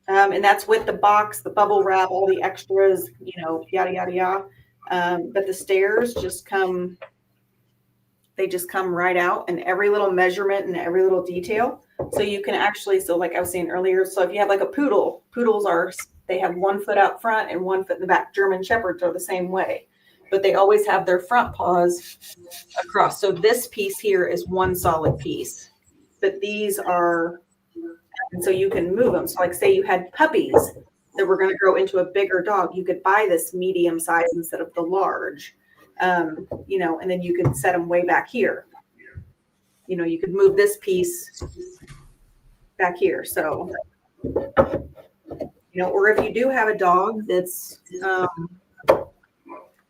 S2: And that's with the box, the bubble wrap, all the extras, yada, yada, yada. But the stairs they just come right out, and every little measurement and every little detail. So you can actually, so like I was saying earlier, so if you have like a poodles they have 1 foot out front and 1 foot in the back. German Shepherds are the same way, but they always have their front paws across. So this piece here is one solid piece, but these are, and so you can move them. So like say you had puppies that were going to grow into a bigger dog, you could buy this medium size instead of the large, and then you could set them way back here. You could move this piece back here. So, or if you do have a dog that's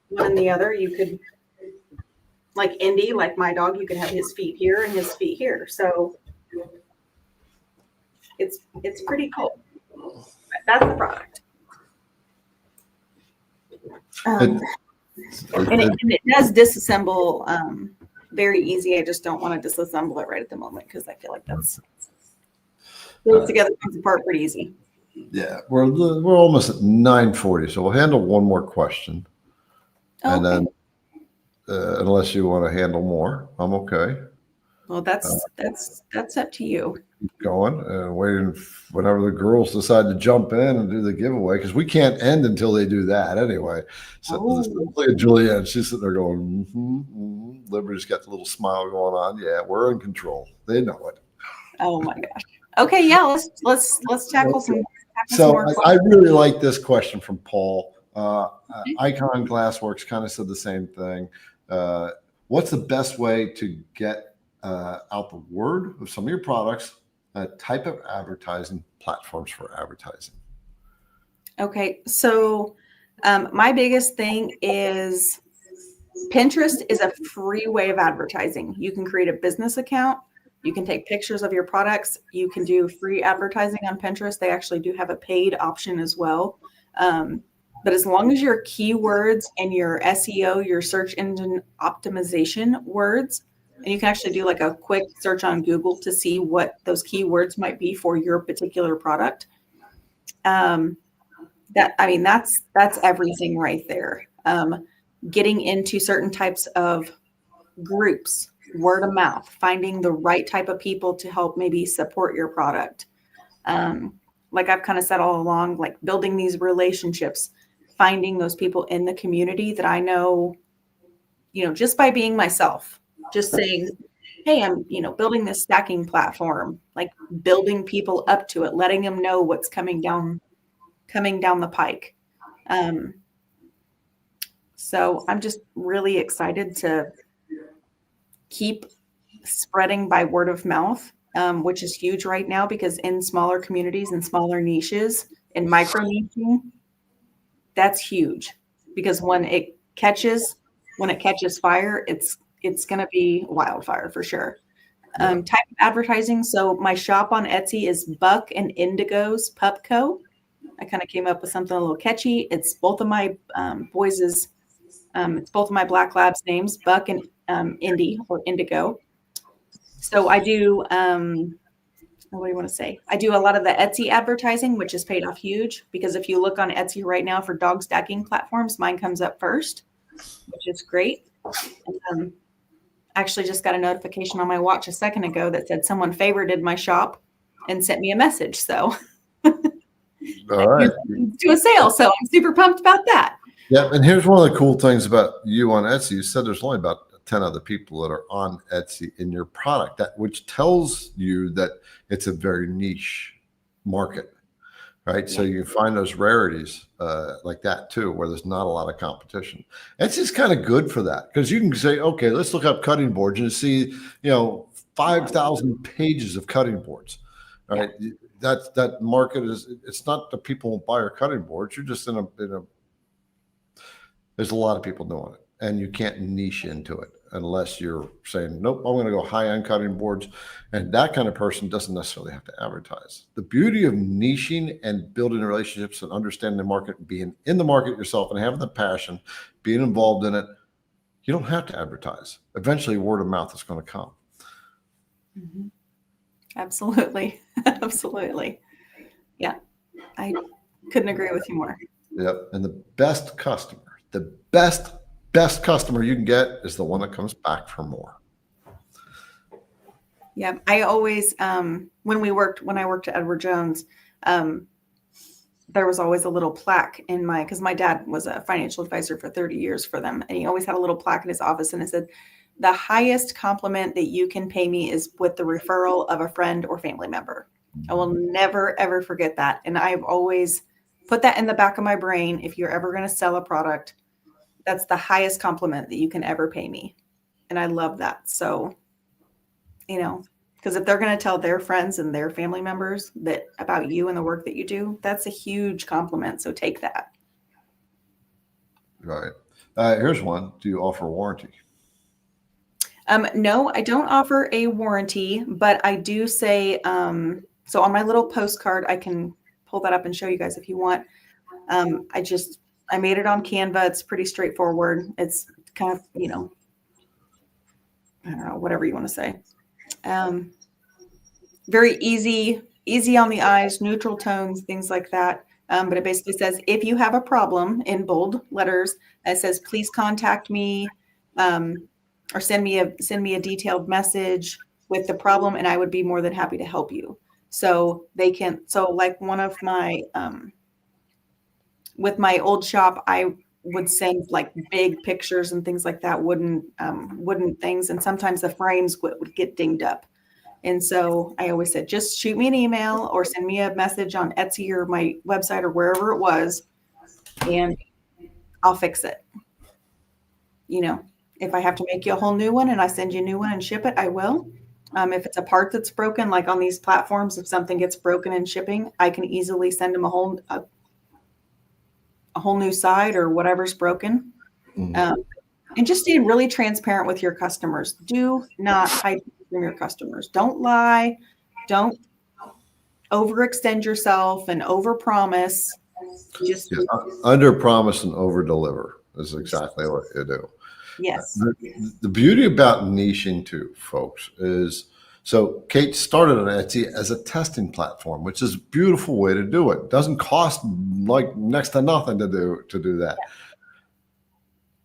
S2: one and the other, you could, like Indy, like my dog, you could have his feet here and his feet here. So it's pretty cool. That's the product. And it does disassemble very easy. I just don't want to disassemble it right at the moment because I feel like that's together comes apart pretty easy.
S1: Yeah, we're almost at 9:40, so we'll handle one more question, and then unless you want to handle more, I'm okay.
S2: Well, that's up to you.
S1: Keep going and waiting whenever the girls decide to jump in and do the giveaway, because we can't end until they do that anyway. So Julianne, she's sitting there going, Liberty's got the little smile going on. Yeah, we're in control. They know it.
S2: Oh my gosh. Okay, yeah, let's tackle some.
S1: So I really like this question from Paul. Icon Glassworks kind of said the same thing. What's the best way to get out the word of some of your products, type of advertising, platforms for advertising?
S2: Okay, so my biggest thing is Pinterest is a free way of advertising. You can create a business account. You can take pictures of your products. You can do free advertising on Pinterest. They actually do have a paid option as well. But as long as your keywords and your SEO, your search engine optimization words, and you can actually do like a quick search on Google to see what those keywords might be for your particular product. That's everything right there. Getting into certain types of groups, word of mouth, finding the right type of people to help maybe support your product. Like I've kind of said all along, like building these relationships, finding those people in the community that I know, just by being myself, just saying, hey, I'm, building this stacking platform, like building people up to it, letting them know what's coming down the pike. So I'm just really excited to keep spreading by word of mouth, which is huge right now, because in smaller communities and smaller niches and micro niching, that's huge, because when it catches fire, it's going to be wildfire for sure. Type of advertising. So my shop on Etsy is Buck and Indigo's Pup Co. I kind of came up with something a little catchy. It's both of my boys' it's both of my black labs' names, Buck and Indy or Indigo. So I do what do you want to say? I do a lot of the Etsy advertising, which is paid off huge, because if you look on Etsy right now for dog stacking platforms, mine comes up first, which is great. Actually just got a notification on my watch a second ago that said someone favorited my shop and sent me a message. So
S1: All right.
S2: to a sale. So I'm super pumped about that.
S1: Yeah. And here's one of the cool things about you on Etsy. You said there's only about 10 other people that are on Etsy in your product, which tells you that it's a very niche market, right? So you can find those rarities like that too, where there's not a lot of competition. Etsy's kind of good for that, because you can say, okay, let's look up cutting boards and see, 5,000 pages of cutting boards, right? Yeah. That market it's not the people who buy your cutting boards. You're just there's a lot of people doing it, and you can't niche into it unless you're saying, nope, I'm going to go high-end cutting boards. And that kind of person doesn't necessarily have to advertise. The beauty of niching and building relationships and understanding the market, being in the market yourself and having the passion, being involved in it, you don't have to advertise. Eventually, word of mouth is going to come.
S2: Mm-hmm. Absolutely. Absolutely. Yeah. I couldn't agree with you more.
S1: Yep. And the best customer you can get is the one that comes back for more.
S2: Yeah. I always, when I worked at Edward Jones, there was always a little plaque because my dad was a financial advisor for 30 years for them. And he always had a little plaque in his office, and it said, the highest compliment that you can pay me is with the referral of a friend or family member. I will never, ever forget that. And I've always put that in the back of my brain. If you're ever going to sell a product, that's the highest compliment that you can ever pay me. And I love that. So, because if they're going to tell their friends and their family members that about you and the work that you do, that's a huge compliment. So take that.
S1: Right. Here's one. Do you offer warranty?
S2: No, I don't offer a warranty, but I do say, so on my little postcard, I can pull that up and show you guys if you want. I made it on Canva. It's pretty straightforward. It's kind of, I don't know, whatever you want to say. Very easy on the eyes, neutral tones, things like that. But it basically says, if you have a problem, in bold letters, it says, please contact me, or send me a detailed message with the problem, and I would be more than happy to help you. So like one of my, with my old shop, I would send like big pictures and things like that, wooden things. And sometimes the frames would get dinged up. And so I always said, just shoot me an email or send me a message on Etsy or my website or wherever it was, and I'll fix it. If I have to make you a whole new one and I send you a new one and ship it, I will. If it's a part that's broken, like on these platforms, if something gets broken in shipping, I can easily send them a whole new side or whatever's broken. Mm-hmm. And just stay really transparent with your customers. Do not hide from your customers. Don't lie. Don't overextend yourself and overpromise. Just
S1: under promise and over deliver is exactly what you do.
S2: Yes.
S1: The beauty about niching too, folks, is so Kate started on Etsy as a testing platform, which is a beautiful way to do it. It doesn't cost like next to nothing to do that. Yeah.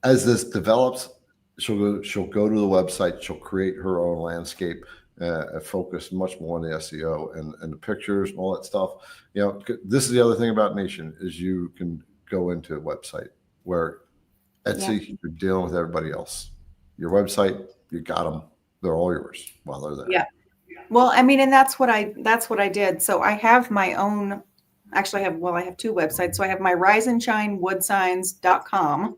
S1: As this develops, she'll go to the website, she'll create her own landscape, focus much more on the SEO and the pictures and all that stuff. This is the other thing about niching is you can go into a website where Etsy, you're dealing with everybody else. Your website, you got them. They're all yours while they're there.
S2: Yeah. Well, and that's what I did. So I have my own, actually I have two websites. So I have my riseandshinewoodsigns.com.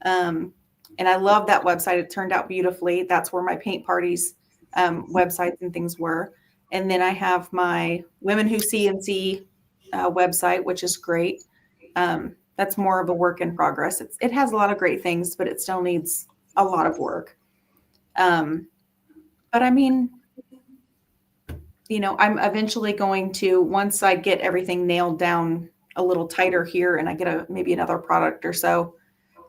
S2: And I love that website. It turned out beautifully. That's where my paint parties, websites and things were. And then I have my Women Who CNC website, which is great. That's more of a work in progress. It has a lot of great things, but it still needs a lot of work. But I'm eventually going to, once I get everything nailed down a little tighter here and I get maybe another product or so,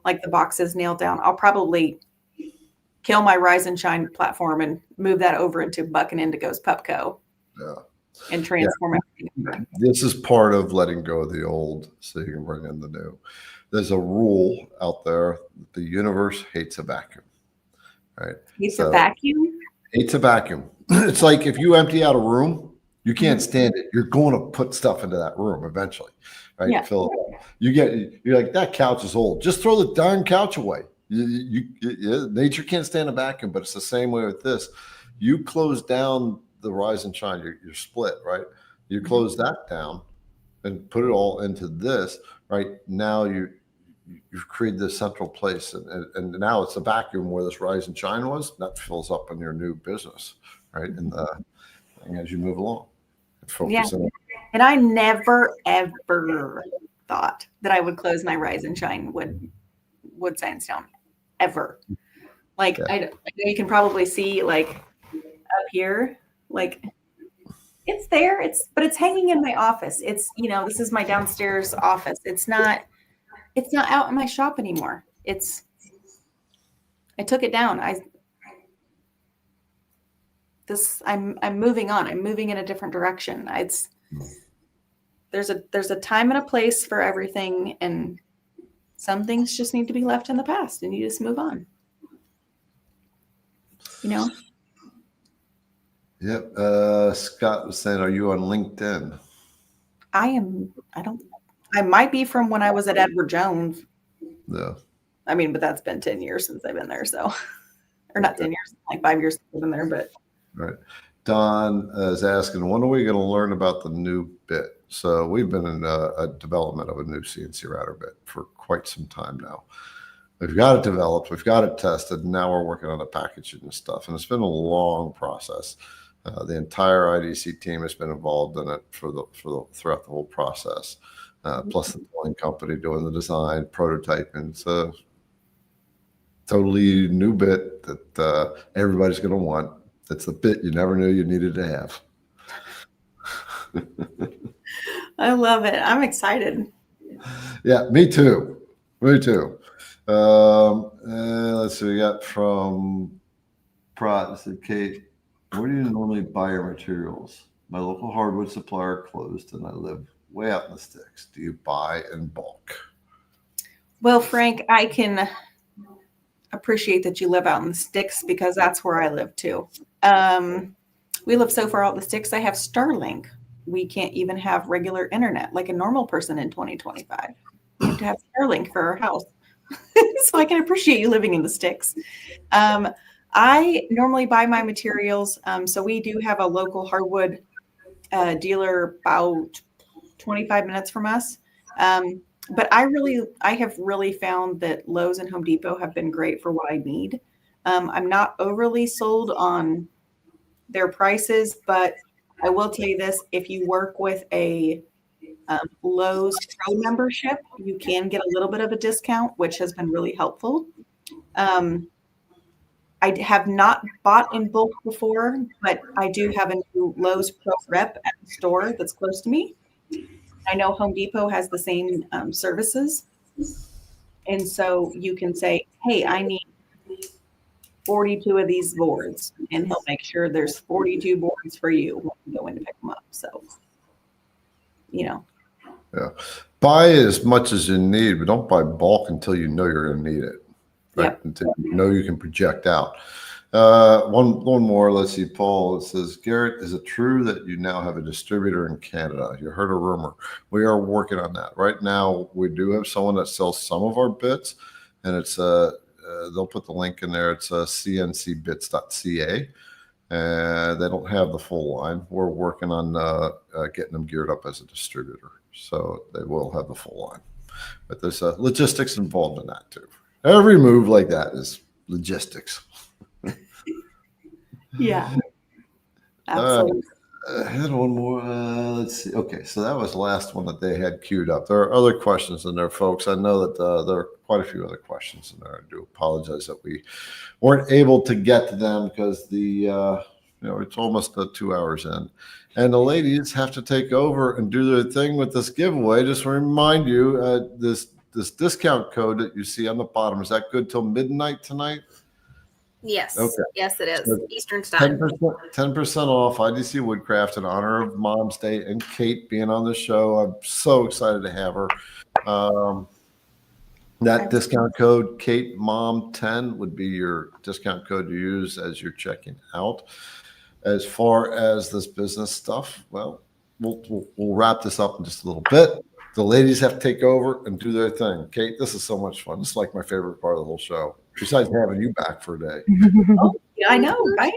S2: like the boxes nailed down, I'll probably kill my Rise and Shine platform and move that over into Buck and Indigo's Pupco.
S1: Yeah.
S2: and transform everything.
S1: This is part of letting go of the old so you can bring in the new. There's a rule out there: the universe hates a vacuum, right?
S2: It's a vacuum.
S1: Hates a vacuum. It's like if you empty out a room, you can't stand it. You're going to put stuff into that room eventually, right?
S2: Yeah.
S1: Fill it up. You're like, that couch is old. Just throw the darn couch away. Nature can't stand a vacuum, but it's the same way with this. You close down the rise and shine. You're split, right? You close that down and put it all into this, right? Now you've created this central place, and now it's a vacuum where this rise and shine was. That fills up in your new business, right? And as you move along, focus on.
S2: And I never ever thought that I would close my rise and shine wood sandstone ever. Like I know you can probably see like up here, like it's there. But it's hanging in my office. It's this is my downstairs office. It's not out in my shop anymore. I took it down. I'm moving on. I'm moving in a different direction. There's a time and a place for everything, and some things just need to be left in the past, and you just move on.
S1: Yep. Scott was saying, "Are you on LinkedIn?"
S2: I am. I might be from when I was at Edward Jones.
S1: No.
S2: I mean, but that's been 10 years since I've been there. So, or not 10 years, like 5 years since I've been there. But
S1: right. Don is asking, when are we going to learn about the new bit? So we've been in a development of a new CNC router bit for quite some time now. We've got it developed, we've got it tested, and now we're working on the packaging and stuff. And it's been a long process. The entire IDC team has been involved in it throughout the whole process. Plus the tooling company doing the design, prototyping. It's a totally new bit that everybody's going to want. It's the bit you never knew you needed to have.
S2: I love it. I'm excited.
S1: Yeah, me too. Me too. Let's see. We got from Prot. Said, Kate, where do you normally buy your materials? My local hardwood supplier closed, and I live way out in the sticks. Do you buy in bulk?
S2: Well, Frank, I can appreciate that you live out in the sticks because that's where I live too. We live so far out in the sticks. I have Starlink. We can't even have regular internet like a normal person in 2025. We have to have Starlink for our house. So I can appreciate you living in the sticks. I normally buy my materials. So we do have a local hardwood dealer about 25 minutes from us. But I have really found that Lowe's and Home Depot have been great for what I need. I'm not overly sold on their prices, but I will tell you this: if you work with a Lowe's Pro membership, you can get a little bit of a discount, which has been really helpful. I have not bought in bulk before, but I do have a new Lowe's Pro rep at the store that's close to me. I know Home Depot has the same services. And so you can say, hey, I need 42 of these boards, and he'll make sure there's 42 boards for you when you go in to pick them up. So,
S1: Yeah. Buy as much as you need, but don't buy bulk until you know you're going to need it. Right?
S2: Yep.
S1: Until you know you can project out. One more. Let's see, Paul. It says, Garrett, is it true that you now have a distributor in Canada? You heard a rumor. We are working on that. Right now, we do have someone that sells some of our bits, and it's they'll put the link in there. It's cncbits.ca. They don't have the full line. We're working on getting them geared up as a distributor, so they will have the full line. But there's logistics involved in that too. Every move like that is logistics.
S2: Yeah, absolutely.
S1: I had one more. Let's see. Okay, so that was the last one that they had queued up. There are other questions in there, folks. I know that there are quite a few other questions in there. I do apologize that we weren't able to get to them because it's almost 2 hours in, and the ladies have to take over and do their thing with this giveaway. Just to remind you, this discount code that you see on the bottom, is that good till midnight tonight?
S4: Yes.
S1: Okay.
S4: Yes, it is.
S1: So
S4: Eastern time.
S1: 10% off IDC Woodcraft in honor of Mom's Day and Kate being on the show. I'm so excited to have her. That discount code Kate Mom 10 would be your discount code to use as you're checking out. As far as this business stuff, well, we'll wrap this up in just a little bit. The ladies have to take over and do their thing. Kate, this is so much fun. This is like my favorite part of the whole show, besides having you back for a day.
S2: Oh, yeah, I know, right?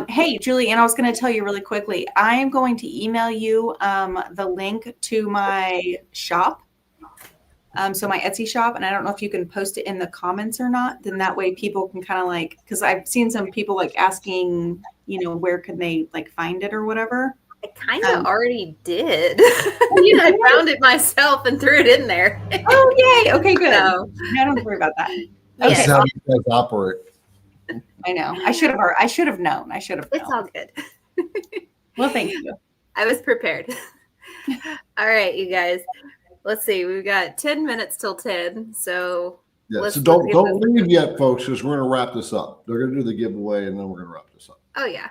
S2: Hey, Julie, and I was going to tell you really quickly, I am going to email you the link to my shop. So my Etsy shop, and I don't know if you can post it in the comments or not. Then that way people can kind of like, because I've seen some people like asking, where can they like find it or whatever.
S4: I kind of already did. I found it myself and threw it in there.
S2: Oh, yay. Okay, good.
S4: So,
S2: I don't worry about that.
S1: This
S4: yeah,
S1: is how you guys operate.
S2: I know. I should have known.
S4: it's all good.
S2: Well, thank you.
S4: I was prepared. All right, you guys. Let's see. We've got 10 minutes till 10. So
S1: Yeah, so don't leave yet, folks, because we're going to wrap this up. They're going to do the giveaway, and then we're going to wrap this up.
S4: Oh yeah.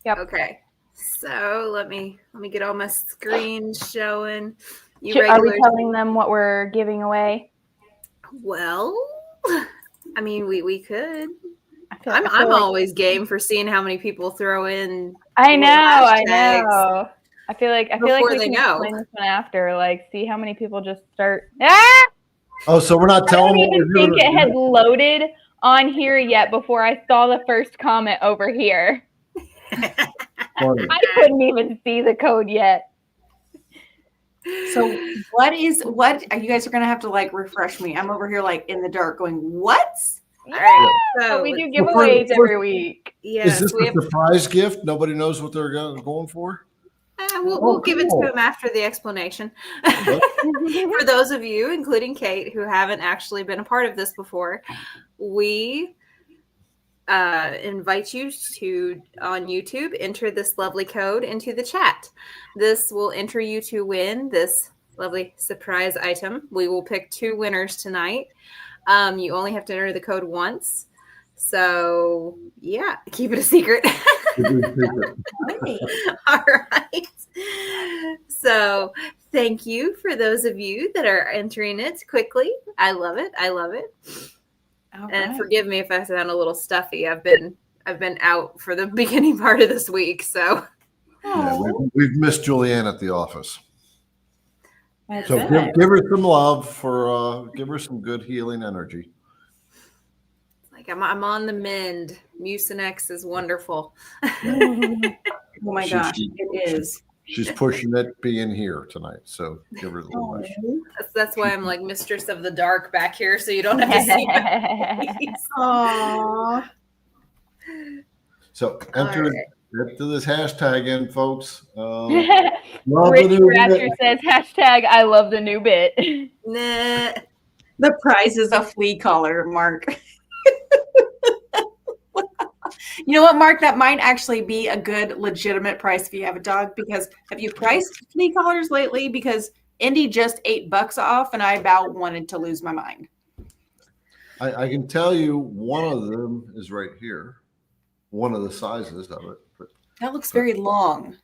S3: Yep.
S4: Okay. So let me get all my screens showing.
S3: Are we telling them what we're giving away?
S4: Well, I mean, we could.
S3: I feel
S4: I'm
S3: like,
S4: always game for seeing how many people throw in.
S3: I know.
S4: hashtags.
S3: I feel like
S4: Before
S3: we
S4: they
S3: can
S4: know.
S3: explain this one after, like, see how many people just start. Ah!
S1: Oh, so we're not
S3: I
S1: telling
S3: don't
S1: them.
S3: even think it had loaded on here yet before I saw the first comment over here. I couldn't even see the code yet.
S2: So what you guys are going to have to like refresh me. I'm over here like in the dark going, what?
S4: All right.
S3: So
S4: So
S3: we do giveaways every week.
S4: yes,
S1: Is this
S4: we
S1: a surprise gift? Nobody knows what they're going for?
S4: we'll give it to him after the explanation. For those of you, including Kate, who haven't actually been a part of this before, we invite you to, on YouTube, enter this lovely code into the chat. This will enter you to win this lovely surprise item. We will pick 2 winners tonight. You only have to enter the code once. So, yeah, keep it a secret. All right. So, thank you for those of you that are entering it quickly. I love it.
S2: All
S4: And
S2: right.
S4: forgive me if I sound a little stuffy. I've been out for the beginning part of this week, so
S1: Yeah, we've missed Julianne at the office.
S2: That's
S1: So
S2: it.
S1: give her some love for give her some good healing energy.
S4: like I'm on the mend. Mucinex is wonderful.
S2: Oh my gosh, it is.
S1: She's pushing it being here tonight. So give her a little wish.
S4: That's why I'm like mistress of the dark back here, so you don't have to see my face.
S2: Aww.
S1: So enter this hashtag in, folks.
S3: Rich Rapture says hashtag I love the new bit.
S4: Nah.
S2: The prize is a flea collar, Mark. You know what, Mark? That might actually be a good, legitimate price if you have a dog. Because have you priced flea collars lately? Because Indy just $8 off, and I about wanted to lose my mind.
S1: I can tell you one of them is right here. One of the sizes of it.
S2: That looks very long.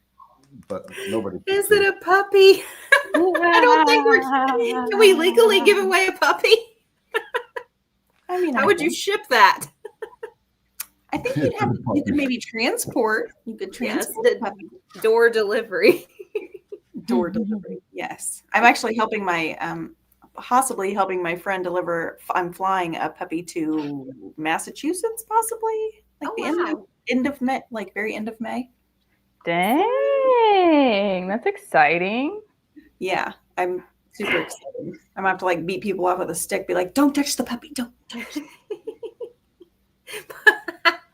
S1: But nobody.
S4: Is it a puppy? I don't think can we legally give away a puppy?
S2: I mean,
S4: how would you ship that?
S2: I think you could maybe transport. You could transport the puppy.
S4: Door delivery.
S2: Door delivery. Yes, I'm actually helping possibly helping my friend deliver. I'm flying a puppy to Massachusetts, possibly like end of May, like very end of May.
S3: Dang, that's exciting.
S2: Yeah, I'm super excited. I'm gonna have to like beat people up with a stick, be like, "Don't touch the puppy! Don't touch it."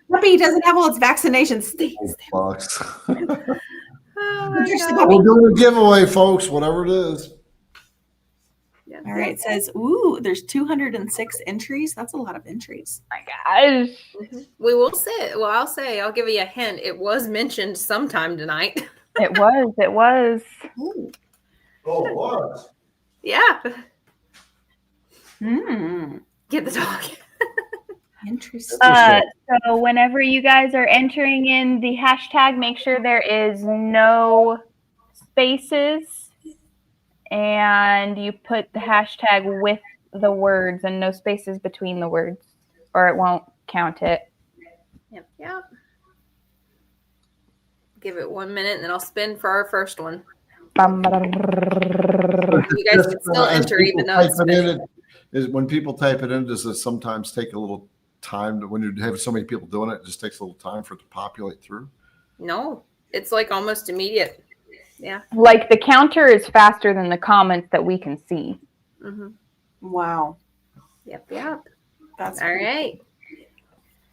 S2: Puppy doesn't have all its vaccinations. Stay.
S1: Bucks.
S4: Oh,
S1: we're doing a giveaway, folks. Whatever it is.
S4: yeah.
S2: All right. It says, "Ooh, there's 206 entries. That's a lot of entries."
S3: My gosh.
S4: We will say. Well, I'll give you a hint. It was mentioned sometime tonight.
S3: It was.
S2: Ooh.
S1: Oh, it was.
S4: Yeah.
S2: Mm.
S4: Get the dog.
S2: Interesting.
S3: So whenever you guys are entering in the hashtag, make sure there is no spaces, and you put the hashtag with the words and no spaces between the words, or it won't count it.
S4: Yep, yep. Give it 1 minute and then I'll spin for our first one. You guys can still
S1: As
S4: enter
S1: people
S4: even though it's
S1: type it in,
S4: spinning.
S1: is when people type it in, does it sometimes take a little time when you have so many people doing it? It just takes a little time for it to populate through.
S4: No, it's like almost immediate. Yeah.
S3: Like the counter is faster than the comments that we can see.
S4: Mm-hmm.
S2: Wow.
S4: Yep, yep.
S2: That's
S4: All right.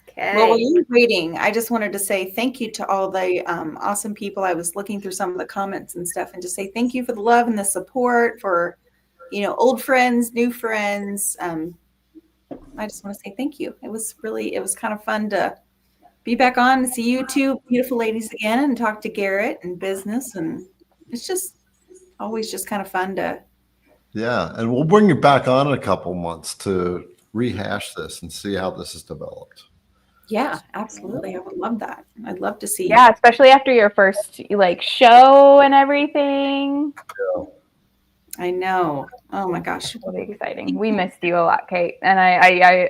S4: Okay.
S2: Well, while you were waiting, I just wanted to say thank you to all the awesome people. I was looking through some of the comments and stuff, and just say thank you for the love and the support for, old friends, new friends. I just want to say thank you. It was kind of fun to be back on and see you two beautiful ladies again and talk to Garrett and business, and it's just always just kind of fun to.
S1: Yeah, and we'll bring you back on in a couple months to rehash this and see how this is developed.
S2: Yeah, absolutely. I would love that. I'd love to see.
S3: Yeah, especially after your first show and everything.
S1: Yeah.
S2: I know. Oh my gosh.
S3: Really exciting. We missed you a lot, Kate. And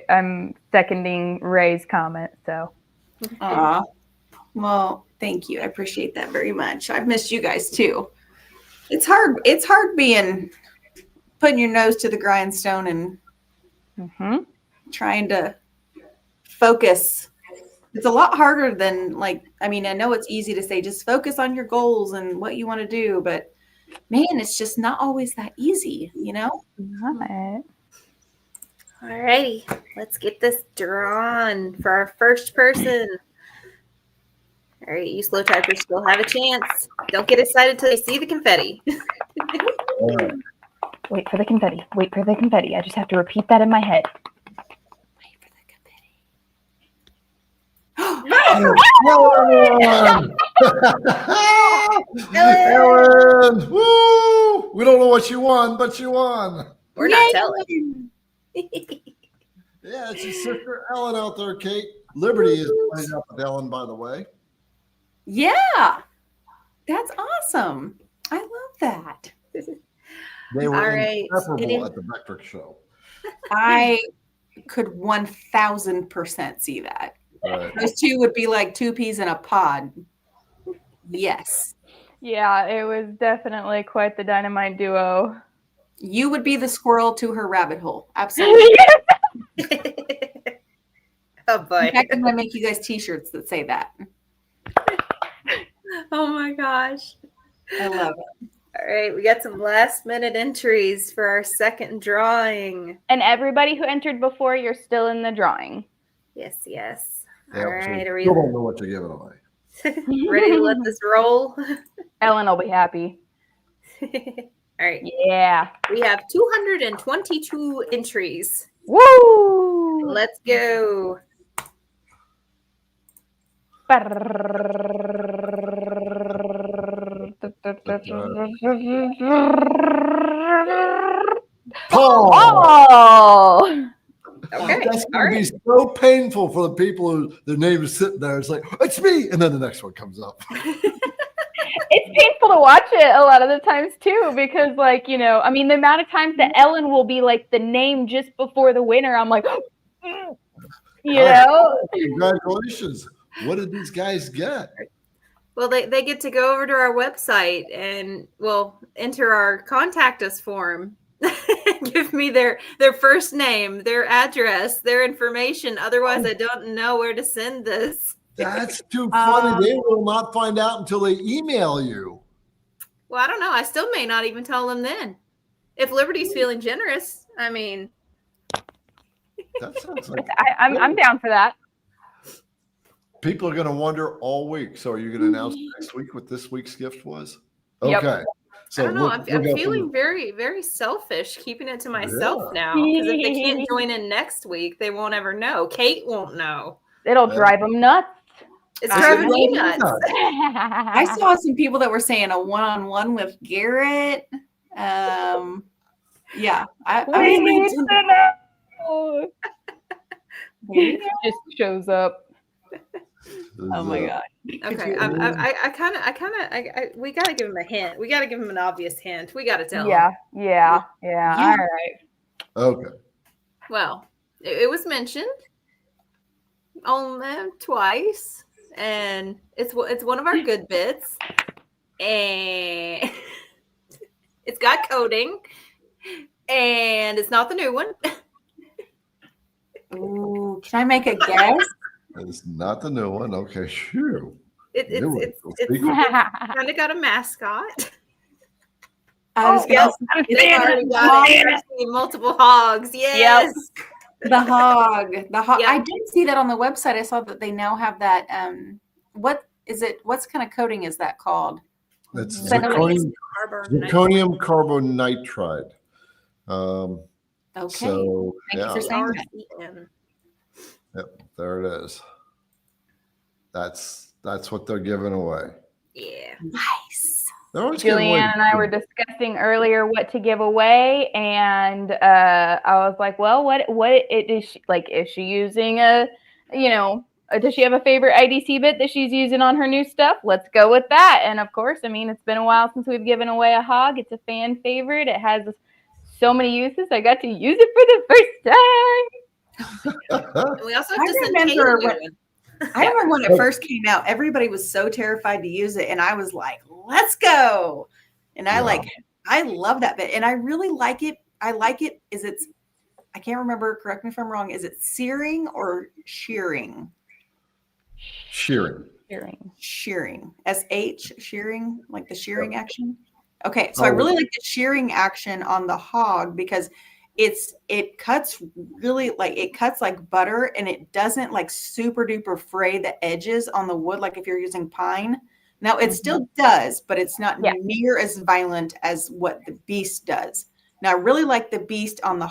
S3: I'm seconding Ray's comment. So
S2: well, thank you. I appreciate that very much. I've missed you guys too. It's hard putting your nose to the grindstone and trying to focus. It's a lot harder than I know it's easy to say just focus on your goals and what you want to do, but man, it's just not always that easy,
S3: Not.
S4: All righty. Let's get this drawn for our first person. All right, you slow typers still have a chance. Don't get excited till you see the confetti.
S3: Wait for the confetti. Wait for the confetti. I just have to repeat that in my head.
S2: Wait for the confetti.
S1: Ellen! Woo! We don't know what you won, but you won.
S4: We're not telling.
S1: Yeah, it's your sister Ellen out there, Kate. Liberty is playing up with Ellen, by the way.
S2: Yeah, that's awesome. I love that.
S1: They were
S4: All right.
S1: inseparable at the Vectric show.
S2: I could 1000% see that.
S1: Right.
S2: Those two would be like two peas in a pod. Yes.
S3: Yeah, it was definitely quite the dynamite duo.
S2: You would be the squirrel to her rabbit hole. Absolutely.
S4: Oh boy.
S2: In fact, I'm going to make you guys t-shirts that say that.
S4: Oh my gosh.
S2: I love it.
S4: All right, we got some last minute entries for our second drawing.
S3: And everybody who entered before, you're still in the drawing.
S4: Yes, yes.
S1: Yeah,
S4: All
S1: so
S4: right, are we
S1: still don't know what you're giving away.
S4: ready to let this roll?
S3: Ellen will be happy.
S4: All right.
S3: Yeah.
S4: We have 222 entries.
S3: Woo!
S4: Let's go.
S1: Paul!
S3: Oh!
S4: Okay.
S1: That's
S4: All
S1: going to
S4: right.
S1: be so painful for the people who their name is sitting there. It's like, it's me. And then the next one comes up.
S3: It's painful to watch it a lot of the times too, because the amount of times that Ellen will be like the name just before the winner, I'm like,
S1: Congratulations. What did these guys get?
S4: Well, they get to go over to our website and enter our contact us form. Give me their first name, their address, their information. Otherwise, I don't know where to send this.
S1: That's too funny. They will not find out until they email you.
S4: Well, I don't know. I still may not even tell them then. If Liberty's feeling generous, I mean.
S1: That sounds like
S3: I'm down for that.
S1: people are going to wonder all week. So are you going to announce next week what this week's gift was?
S3: Yep.
S1: Okay. So
S4: I don't know. I'm
S1: we'll
S4: feeling very, very selfish keeping it to myself now. Because if they can't join in next week, they won't ever know. Kate won't know.
S3: It'll drive them nuts.
S4: It's driving me nuts.
S2: I saw some people that were saying a one-on-one with Garrett. Yeah.
S3: We need to know.
S2: There you go.
S3: Just shows up.
S2: Oh my god.
S4: Okay, we got to give him a hint. We got to give him an obvious hint. We got to tell him.
S3: Yeah.
S2: Yeah.
S3: All right.
S1: Okay.
S4: Well, it was mentioned twice, and it's one of our good bits, and it's got coding, and it's not the new one.
S2: Ooh, can I make a guess?
S1: It's not the new one. Okay, phew.
S4: It's
S1: Secret.
S4: kind of got a mascot.
S2: I was
S3: yep.
S2: gonna
S4: It's
S2: say
S4: already got multiple hogs. Yes.
S2: the hog. The hog.
S4: Yep.
S2: I did see that on the website. I saw that they now have that. What is it? What's kind of coating is that called?
S1: It's
S2: Zirconium
S1: zirconium carbonitride.
S2: Okay.
S1: So
S2: Thank you for saying that.
S4: RCN.
S1: Yep, there it is. That's what they're giving away.
S4: Yeah.
S2: Nice.
S1: They're always giving away.
S3: Julianne and I were discussing earlier what to give away, and I was like, "Well, what is she like? Is she using does she have a favorite IDC bit that she's using on her new stuff? Let's go with that." And of course, I mean, it's been a while since we've given away a hog. It's a fan favorite. It has so many uses. I got to use it for the first time.
S4: And we also have to send
S2: remember
S4: Kate a new
S2: when-
S4: one.
S2: I remember when it first came out, everybody was so terrified to use it, and I was like, "Let's go!" And I love that bit, and I really like it. I like it. I can't remember. Correct me if I'm wrong. Is it searing or shearing?
S1: Shearing.
S2: Shearing. Shearing, like the shearing action. Okay, so I really like the shearing action on the hog because it cuts like butter, and it doesn't like super duper fray the edges on the wood like if you're using pine. Now it still does, but it's not near as violent as what the Beast does. Now I really like the Beast on the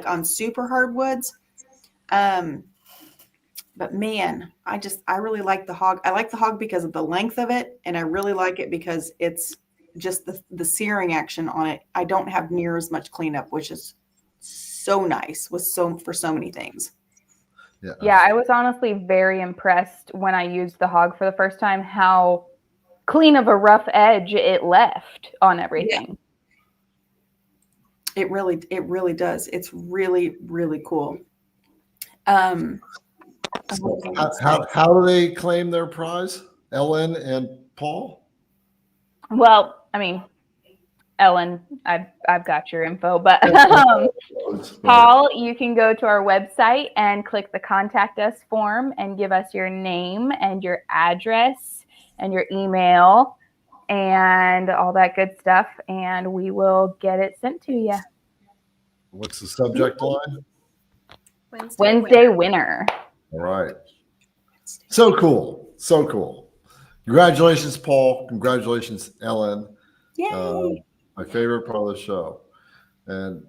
S2: on super hardwoods. But man, I really like the hog. I like the hog because of the length of it, and I really like it because it's just the searing action on it. I don't have near as much cleanup, which is so nice for so many things.
S3: Yeah, I was honestly very impressed when I used the hog for the first time how clean of a rough edge it left on everything.
S2: Yeah. It really does. It's really, really cool. How
S1: do they claim their prize? Ellen and Paul?
S3: Well, I mean, Ellen, I've got your info, but Paul, you can go to our website and click the contact us form and give us your name and your address and your email and all that good stuff, and we will get it sent to you.
S1: What's the subject line?
S3: Wednesday winner.
S1: All right. So cool. So cool. Congratulations, Paul. Congratulations, Ellen.
S2: Yay.
S1: My favorite part of the show. And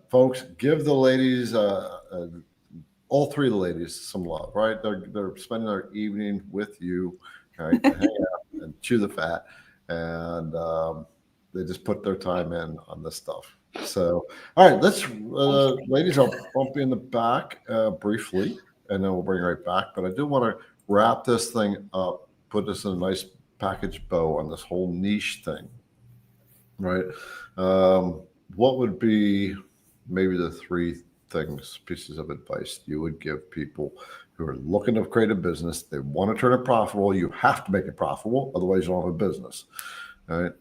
S1: folks, give the ladies, all three of the ladies, some love, right? They're spending their evening with you, right? To hang out and chew the fat. And they just put their time in on this stuff. So, all right, let's, ladies, I'll bump you in the back briefly, and then we'll bring it right back. But I do want to wrap this thing up, put this in a nice package bow on this whole niche thing, right? What would be maybe the three pieces of advice you would give people who are looking to create a business? They want to turn it profitable. You have to make it profitable, otherwise you don't have a business. All right.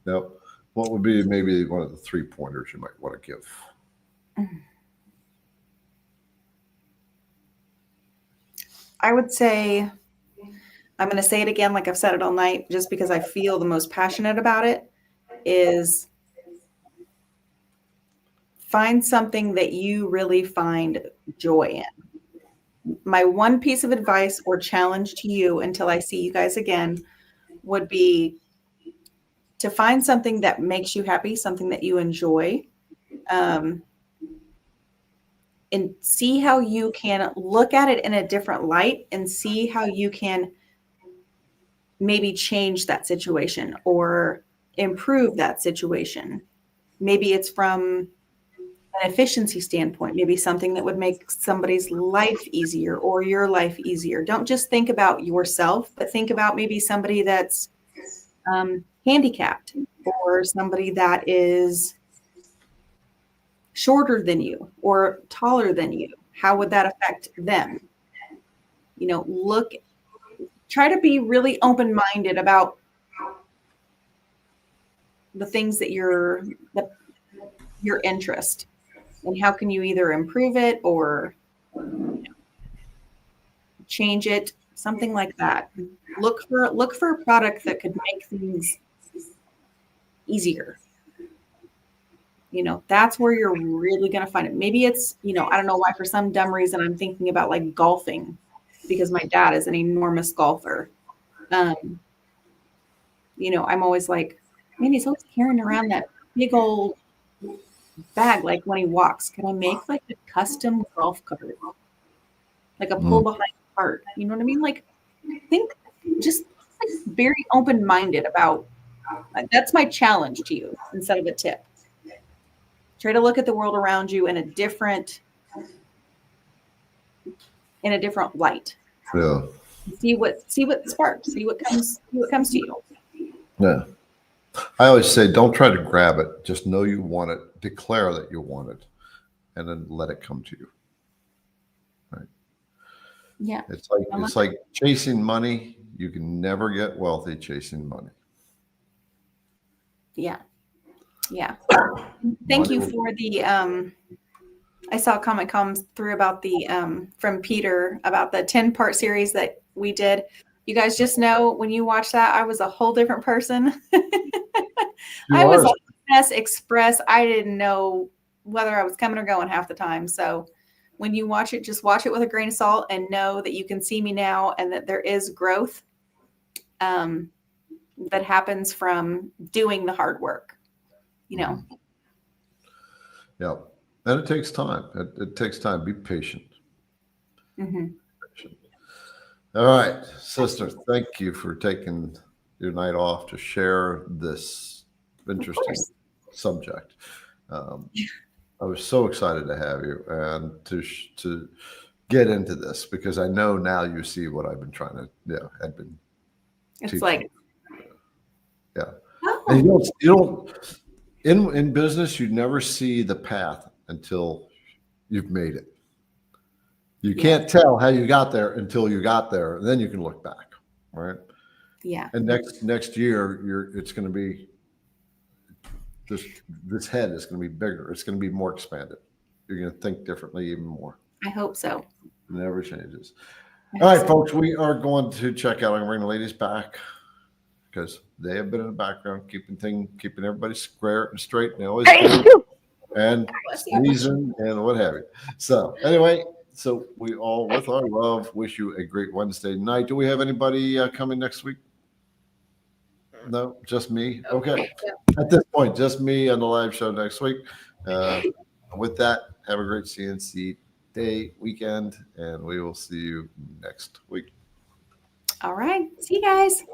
S1: Yep. What would be maybe one of the 3 pointers you might want to give?
S2: I would say, I'm going to say it again, like I've said it all night, just because I feel the most passionate about it, is find something that you really find joy in. My one piece of advice or challenge to you until I see you guys again would be to find something that makes you happy, something that you enjoy, and see how you can look at it in a different light and see how you can maybe change that situation or improve that situation. Maybe it's from an efficiency standpoint, maybe something that would make somebody's life easier or your life easier. Don't just think about yourself, but think about maybe somebody that's handicapped or somebody that is shorter than you or taller than you. How would that affect them? You know, try to be really open-minded about the things that your interest, and how can you either improve it or change it, something like that. Look for a product that could make things easier. You know, that's where you're really going to find it. Maybe it's, you know, I don't know why, for some dumb reason I'm thinking about like golfing, because my dad is an enormous golfer. You know, I'm always like, man, he's always carrying around that big old bag, like when he walks. Can I make like a custom golf cart, like a pull behind cart? You know what I mean? Like, think, just like very open minded about. That's my challenge to you instead of a tip. Try to look at the world around you in a different light.
S1: Yeah.
S2: See what sparks. See what comes to you.
S1: Yeah. I always say, don't try to grab it. Just know you want it. Declare that you want it, and then let it come to you. Right.
S2: Yeah.
S1: It's like chasing money. You can never get wealthy chasing money.
S2: Yeah. Yeah. Thank you for the I saw a comment come through about the from Peter about the 10-part series that we did. You guys just know, when you watch that, I was a whole different person. I was like mess express. I didn't know whether I was coming or going half the time. So when you watch it, just watch it with a grain of salt and know that you can see me now and that there is growth that happens from doing the hard work, you know.
S1: Yeah. And it takes time. It takes time. Be patient.
S2: Mm-hmm.
S1: All right, sister, thank you for taking your night off to share this interesting subject. I was so excited to have you and to get into this, because I know now you see what I've been trying to, had been
S2: It's
S1: teaching.
S2: like,
S1: yeah.
S2: oh.
S1: And you don't in business, you never see the path until you've made it. You can't tell how you got there until you got there, and then you can look back, right?
S2: Yeah.
S1: And next year, it's going to be this head is going to be bigger. It's going to be more expanded. You're going to think differently, even more.
S2: I hope so.
S1: It never changes. All right, folks, we are going to check out. I'm going to bring the ladies back because they have been in the background, keeping everybody square and straight, and they always do, and sneezing and what have you. So anyway. So we all, with our love, wish you a great Wednesday night. Do we have anybody coming next week? No, just me. Okay. At this point, just me on the live show next week. With that, have a great CNC day, weekend, and we will see you next week.
S2: All right. See you guys.